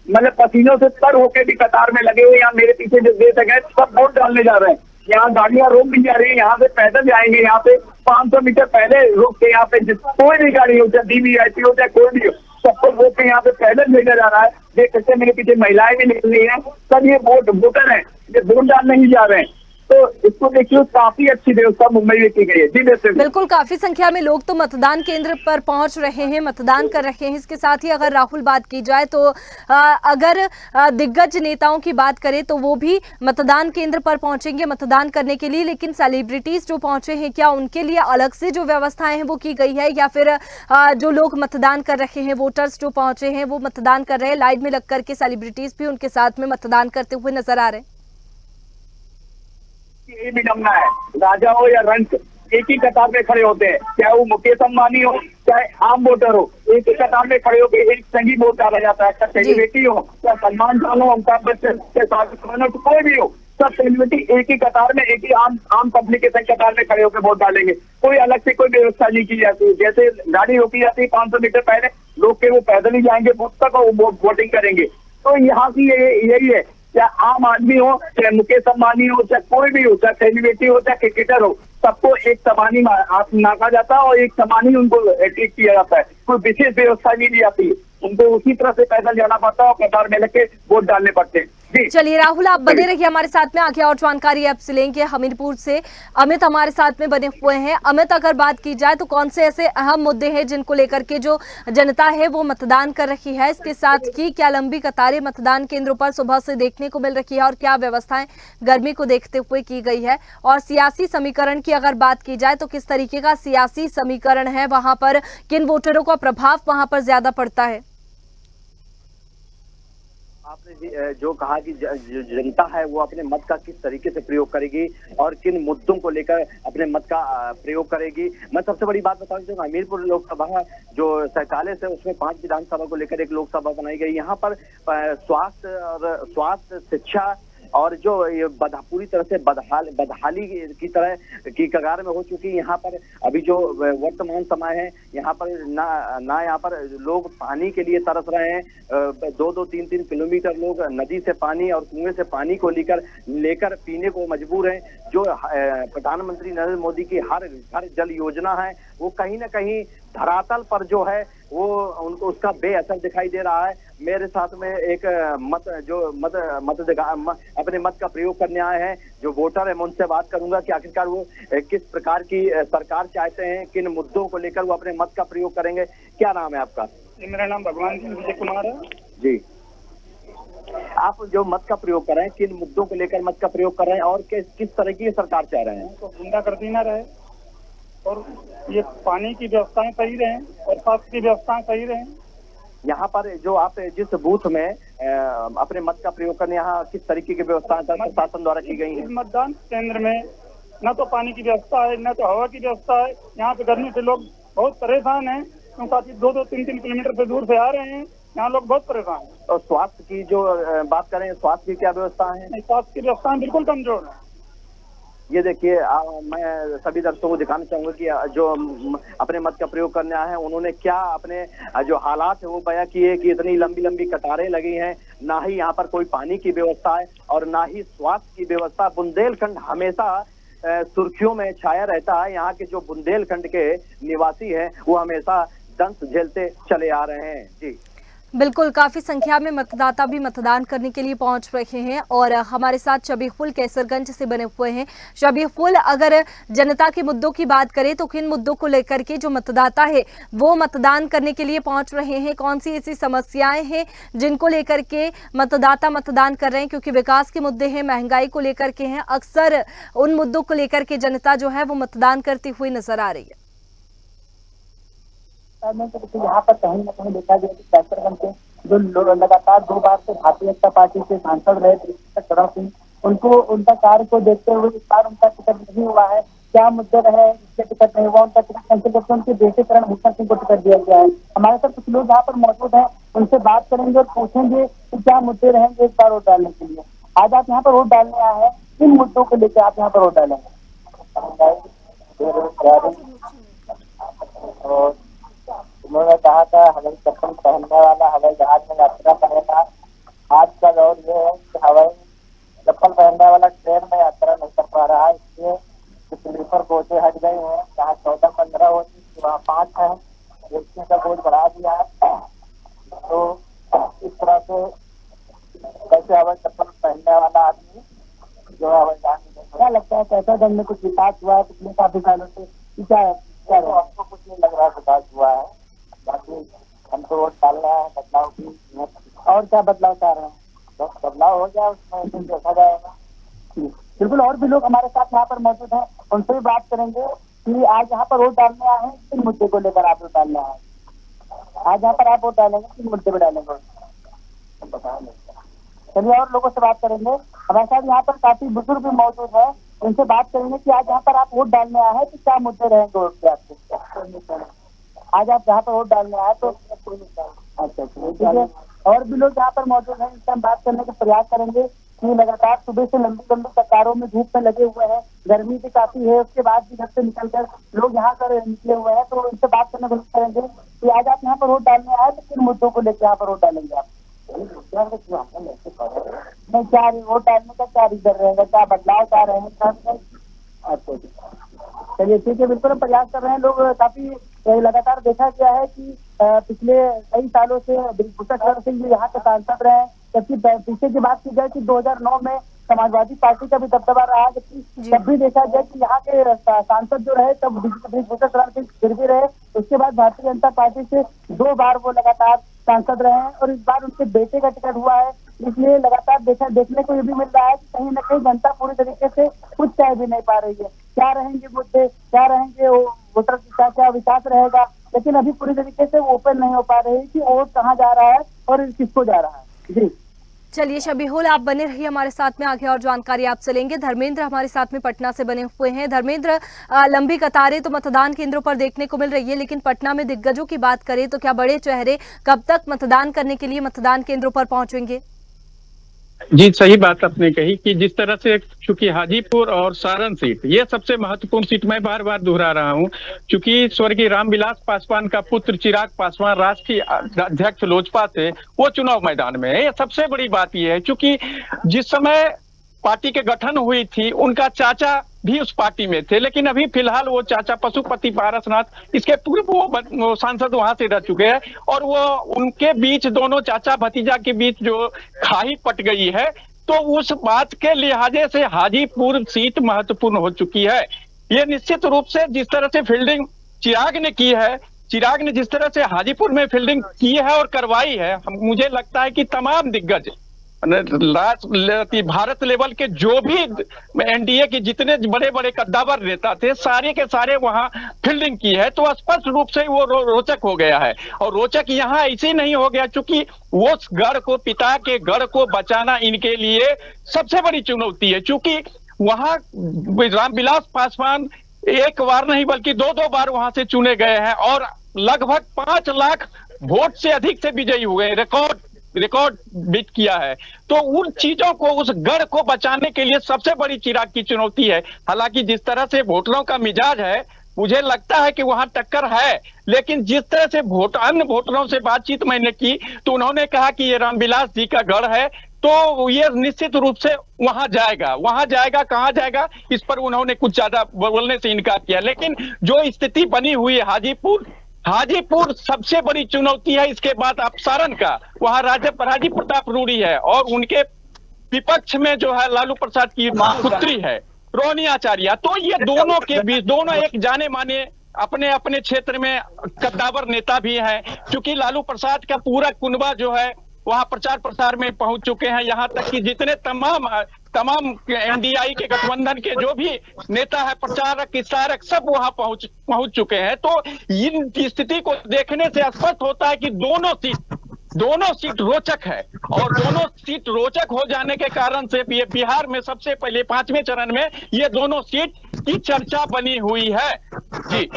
मतलब पसीनों से तर होके भी कतार में लगे हुए। यहाँ मेरे पीछे जो देश है सब वोट डालने जा रहे हैं। यहाँ गाड़ियां रोक दी जा रही है, यहाँ से पैदल जाएंगे, यहाँ पे 500 मीटर पहले रोक के यहाँ पे कोई भी गाड़ी हो, चाहे DVIP हो चाहे कोई भी हो, सबको रोक के यहाँ पे पैदल भेजा जा रहा है। देख सकते मेरे पीछे महिलाएं भी निकल रही है, सब ये वोटर है, ये वोट डालने ही जा रहे हैं। तो इसको देखिए काफी अच्छी व्यवस्था मुंबई में की गई है। जी बिल्कुल, काफी संख्या में लोग तो मतदान केंद्र पर पहुंच रहे हैं, मतदान कर रहे हैं। इसके साथ ही अगर राहुल बात की जाए तो अगर दिग्गज नेताओं की बात करें तो वो भी मतदान केंद्र पर पहुंचेंगे मतदान करने के लिए, लेकिन सेलिब्रिटीज जो पहुंचे हैं क्या उनके लिए अलग से जो व्यवस्थाएं हैं वो की गई है, या फिर जो लोग मतदान कर रहे हैं, वोटर्स जो पहुंचे हैं वो मतदान कर रहे हैं, लाइन में लग करके सेलिब्रिटीज भी उनके साथ में मतदान करते हुए नजर आ रहे हैं? ये भी जमना है, राजा हो या रंक एक ही कतार में खड़े होते हैं, चाहे वो मुकेश अंबानी हो चाहे आम वोटर हो, एक ही कतार में खड़े होकर एक संगी वोट डाला जाता है। चाहे सेलिब्रिटी हो, चाहे सलमान खान हो, अमिताभ बच्चन, शाहरुख खान हो, कोई भी हो, सब सेलिब्रिटी एक ही कतार में, एक ही आम पब्लिक के संग कतार में खड़े होकर वोट डालेंगे। कोई अलग से कोई व्यवस्था नहीं की जाती। जैसे गाड़ी रोकी जाती है 500 मीटर पहले, लोग के वो पैदल ही जाएंगे बूथ तक और वोटिंग करेंगे। तो यहाँ की यही है, चाहे आम आदमी हो, चाहे मुकेश अंबानी हो, चाहे कोई भी हो, चाहे सेलिब्रिटी हो, चाहे क्रिकेटर हो, सबको एक समान ही नाका जाता है और एक समान ही उनको ट्रीट किया जाता है। कोई विशेष व्यवस्था नहीं दी जाती, उनको उसी तरह से पैदल जाना पड़ता है और कतार में लेके वोट डालने पड़ते हैं। चलिए राहुल, आप बने रहिए हमारे साथ में, आगे और जानकारी आपसे लेंगे। हमीरपुर से अमित हमारे साथ में बने हुए हैं। अमित, अगर बात की जाए तो कौन से ऐसे अहम मुद्दे हैं जिनको लेकर के जो जनता है वो मतदान कर रही है? इसके साथ ही क्या लंबी कतारें मतदान केंद्रों पर सुबह से देखने को मिल रही है, और क्या व्यवस्थाएं गर्मी को देखते हुए की गई है? और सियासी समीकरण की अगर बात की जाए तो किस तरीके का सियासी समीकरण है वहां पर, किन वोटरों का प्रभाव वहां पर ज्यादा पड़ता है? आपने जो कहा कि जनता है वो अपने मत का किस तरीके से प्रयोग करेगी और किन मुद्दों को लेकर अपने मत का प्रयोग करेगी। मैं सबसे बड़ी बात बताऊं कि हमीरपुर लोकसभा जो 47 है उसमें 5 विधानसभा को लेकर एक लोकसभा बनाई गई। यहाँ पर स्वास्थ्य, शिक्षा और जो ये पूरी तरह से बदहाली की तरह की कगार में हो चुकी है। यहाँ पर अभी जो वर्तमान समय है, यहाँ पर ना यहाँ पर लोग पानी के लिए तरस रहे हैं। 2-2, 3-3 किलोमीटर लोग नदी से पानी और कुएं से पानी को लेकर पीने को मजबूर हैं। जो प्रधानमंत्री नरेंद्र मोदी की हर घर जल योजना है वो कहीं ना कहीं धरातल पर जो है वो उनको उसका बेअसर दिखाई दे रहा है। मेरे साथ में एक अपने मत का प्रयोग करने आए हैं जो वोटर है, मैं उनसे बात करूंगा कि आखिरकार वो किस प्रकार की सरकार चाहते हैं, किन मुद्दों को लेकर वो अपने मत का प्रयोग करेंगे। क्या नाम है आपका? मेरा नाम भगवान सिंह विजय कुमार है। जी, आप जो मत का प्रयोग कर रहे हैं, किन मुद्दों को लेकर मत का प्रयोग कर रहे हैं और किस तरह की सरकार चाह रहे हैं? तो गुंडागर्दी न रहे और ये पानी की व्यवस्थाएं सही रहें और स्वास्थ्य की व्यवस्थाएं सही रहें। यहाँ पर जो आप जिस बूथ में अपने मत का प्रयोग करने, यहाँ किस तरीके की व्यवस्था प्रशासन द्वारा की गई है? मतदान केंद्र में न तो पानी की व्यवस्था है, न तो हवा की व्यवस्था है। यहाँ पे गर्मी से लोग बहुत परेशान हैं, क्योंकि 2-3 किलोमीटर से दूर से आ रहे हैं। यहाँ लोग बहुत परेशान हैं। और स्वास्थ्य की जो बात करें, स्वास्थ्य की क्या व्यवस्था है? स्वास्थ्य की व्यवस्था बिल्कुल कमजोर है। ये देखिए, मैं सभी दर्शकों को दिखाना चाहूंगा कि जो अपने मत का प्रयोग करने आए हैं, उन्होंने क्या अपने जो हालात है वो बयां किए कि इतनी लंबी लंबी कतारें लगी हैं, ना ही यहाँ पर कोई पानी की व्यवस्था है और ना ही स्वास्थ्य की व्यवस्था। बुंदेलखंड हमेशा सुर्खियों में छाया रहता है। यहाँ के जो बुंदेलखंड के निवासी हैं वो हमेशा दंश झेलते चले आ रहे हैं। जी बिल्कुल, काफी संख्या में मतदाता भी मतदान करने के लिए पहुंच रहे हैं और हमारे साथ शबीहुल कैसरगंज से बने हुए हैं। शबीहुल, अगर जनता के मुद्दों की बात करें तो किन मुद्दों को लेकर के जो मतदाता है वो मतदान करने के लिए पहुंच रहे हैं? कौन सी ऐसी समस्याएं हैं जिनको लेकर के मतदाता मतदान कर रहे हैं? क्योंकि विकास के मुद्दे हैं, महंगाई को लेकर के हैं, अक्सर उन मुद्दों को लेकर के जनता जो है वो मतदान करती हुई नजर आ रही है। यहाँ पर कहीं न कहीं देखा गया कि कैसरगंज के जो लगातार 2 बार से भारतीय जनता पार्टी के सांसद रहे करण सिंह, उनको उनका कार्य को देखते हुए इस बार उनका टिकट नहीं हुआ है। क्या मुद्दे रहे इसके टिकट नहीं हुआ? उनका टिकट कैंसिल करके उनके बेटे करण भूषण सिंह को टिकट दिया गया है। हमारे साथ कुछ लोग यहाँ पर मौजूद हैं, उनसे बात करेंगे और पूछेंगे कि क्या मुद्दे रहेंगे इस बार वोट डालने के लिए। आज आप यहाँ पर वोट डालने आए हैं, किन मुद्दों को लेकर आप यहाँ पर वोट डालेंगे? उन्होंने कहा था हवाई चप्पल पहनने वाला हवाई जहाज में यात्रा करेगा। आज का दौर ये है कि हवाई चप्पल पहनने वाला ट्रेन में यात्रा नहीं कर पा रहा है, इसलिए स्लीपर कोचें हट गई हैं। जहाँ 14-15 होती थी वहाँ 5 है, रेलवे का बोझ बढ़ा दिया है। तो इस तरह से कैसे हवाई चप्पल पहनने वाला आदमी जो है हवाई जहाज में, क्या लगता है कैसरगंज में कुछ विकास हुआ है पिछले काफी सालों से? क्या हमको कुछ नहीं लग रहा विकास हुआ है, बाकी हमको वोट डालना है बदलाव की। और क्या बदलाव चाह रहे हैं? तो बदलाव हो जाए उसमें देखा जाएगा। बिल्कुल, और भी लोग हमारे साथ यहाँ पर मौजूद हैं, उनसे भी बात करेंगे कि आज यहाँ पर वोट डालने आए हैं, किन मुद्दे को लेकर आप वोट डालने आए? आज यहाँ पर आप वोट डालेंगे, किन मुद्दे पर डालेंगे? चलिए और लोगों से बात करेंगे। हमारे साथ यहाँ पर काफी बुजुर्ग भी मौजूद है, उनसे बात करेंगे कि आज यहाँ पर आप वोट डालने आए हैं तो क्या मुद्दे रहेंगे वोट के आपके? आज आप यहाँ पर वोट डालने आए तो अच्छा ठीक है। और भी लोग यहाँ पर मौजूद हैं, इनसे हम बात करने का प्रयास करेंगे कि लगातार सुबह से लंबी लंबी कतारों में धूप में लगे हुए हैं, गर्मी भी काफी है, उसके बाद भी घर से निकलकर लोग यहाँ पर निकले हुए हैं। तो इनसे बात करने को करेंगे कि आज आप यहाँ पर वोट डालने आए तो किन मुद्दों को लेकर यहाँ पर वोट डालेंगे आप? नहीं, क्या वोट डालने का क्या रीजन रहेगा, क्या बदलाव चाह रहे हैं? अच्छा चलिए ठीक है, बिल्कुल हम प्रयास कर रहे हैं। लोग काफी लगातार देखा गया है कि पिछले कई सालों से ब्रिजभूषण शरण सिंह यहाँ के सांसद रहे हैं, जबकि पीछे की बात की जाए कि 2009 में समाजवादी पार्टी का भी दबदबा रहा, जबकि तब भी देखा गया कि यहाँ के सांसद जो रहे तब ब्रिजभूषण शरण सिंह फिर भी रहे। उसके बाद भारतीय जनता पार्टी से 2 बार वो लगातार सांसद रहे हैं और इस बार उनके बेटे का टिकट हुआ है, इसलिए लगातार देखने को ये भी मिल रहा है कि कहीं न कहीं जनता पूरी तरीके से कुछ कह भी नहीं पा रही है। क्या रहेंगे मुद्दे, क्या रहेंगे वोटर का क्या विकास रहेगा, लेकिन अभी पूरी तरीके से ओपन नहीं हो पा रही है कि वोट कहाँ जा रहा है और किसको जा रहा है। जी चलिए शबीहुल, आप बने रहिए हमारे साथ में, आगे और जानकारी आपसे लेंगे। धर्मेंद्र हमारे साथ में पटना से बने हुए हैं। धर्मेंद्र, लंबी कतारें तो मतदान केंद्रों पर देखने को मिल रही है, लेकिन पटना में दिग्गजों की बात करें तो क्या बड़े चेहरे कब तक मतदान करने के लिए मतदान केंद्रों पर पहुंचेंगे? जी सही बात आपने कही कि जिस तरह से चूंकि हाजीपुर और सारण सीट ये सबसे महत्वपूर्ण सीट, मैं बार बार दोहरा रहा हूं, चूंकि स्वर्गीय रामविलास पासवान का पुत्र चिराग पासवान राष्ट्रीय अध्यक्ष लोजपा थे, वो चुनाव मैदान में है। ये सबसे बड़ी बात ये है, चूंकि जिस समय पार्टी के गठन हुई थी उनका चाचा भी उस पार्टी में थे, लेकिन अभी फिलहाल वो चाचा पशुपति पारसनाथ इसके पूर्व वो सांसद वहां से रह चुके हैं और वो उनके बीच दोनों चाचा भतीजा के बीच जो खाई पट गई है, तो उस बात के लिहाजे से हाजीपुर सीट महत्वपूर्ण हो चुकी है। ये निश्चित रूप से जिस तरह से फील्डिंग चिराग ने की है, चिराग ने जिस तरह से हाजीपुर में फील्डिंग की है और करवाई है, मुझे लगता है कि तमाम दिग्गज भारत लेवल के जो भी एनडीए के जितने बड़े बड़े कद्दावर नेता थे सारे के सारे वहां फील्डिंग की है, तो स्पष्ट रूप से वो रोचक हो गया है। और रोचक यहाँ ऐसे नहीं हो गया क्योंकि वो गढ़ को, पिता के गढ़ को बचाना इनके लिए सबसे बड़ी चुनौती है। क्योंकि वहां रामविलास पासवान एक बार नहीं बल्कि 2-2 बार वहां से चुने गए हैं और लगभग 5 लाख वोट से अधिक से विजयी हुए, रिकॉर्ड बीट किया है। तो उन चीजों को, उस गढ़ को बचाने के लिए सबसे बड़ी चिराग की चुनौती है। हालांकि जिस तरह से वोटरों का मिजाज है, मुझे लगता है कि वहां टक्कर है, लेकिन जिस तरह से अन्य वोटरों से बातचीत मैंने की तो उन्होंने कहा कि ये रामविलास जी का गढ़ है, तो ये निश्चित रूप से वहां जाएगा। कहां जाएगा इस पर उन्होंने कुछ ज्यादा बोलने से इनकार किया। लेकिन जो स्थिति बनी हुई है हाजीपुर सबसे बड़ी चुनौती है। इसके बाद अपसारण का, वहां राजीव प्रताप रूडी है और उनके विपक्ष में जो है लालू प्रसाद की पुत्री है रोहिणी आचार्य। तो ये दोनों के बीच, दोनों एक जाने माने अपने अपने क्षेत्र में कद्दावर नेता भी हैं। क्योंकि लालू प्रसाद का पूरा कुनबा जो है वहां प्रचार प्रसार में पहुंच चुके हैं। यहाँ तक कि जितने तमाम एनडीआई के गठबंधन के जो भी नेता है, प्रचारक, विस्तारक, सब वहां पहुंच चुके हैं। तो इन स्थिति को देखने से स्पष्ट होता है कि दोनों सीट रोचक है और दोनों सीट रोचक हो जाने के कारण से ये बिहार में सबसे पहले 5वें चरण में ये दोनों सीट की चर्चा बनी हुई है। जी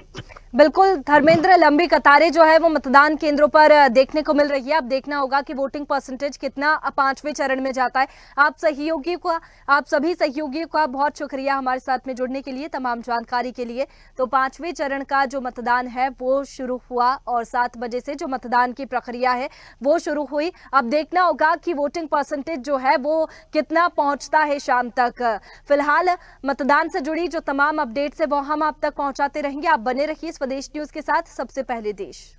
बिल्कुल धर्मेंद्र, लंबी कतारें जो है वो मतदान केंद्रों पर देखने को मिल रही है। अब देखना होगा कि वोटिंग परसेंटेज कितना 5वें चरण में जाता है। आप सभी सहयोगियों का बहुत शुक्रिया हमारे साथ में जुड़ने के लिए, तमाम जानकारी के लिए। तो 5वें चरण का जो मतदान है वो शुरू हुआ और 7 बजे से जो मतदान की प्रक्रिया है वो शुरू हुई। अब देखना होगा कि वोटिंग परसेंटेज जो है वो कितना पहुंचता है शाम तक। फिलहाल मतदान से जुड़ी जो तमाम अपडेट्स है वो हम आप तक पहुंचाते रहेंगे। आप बने रहिए स्वदेश न्यूज के साथ, सबसे पहले देश।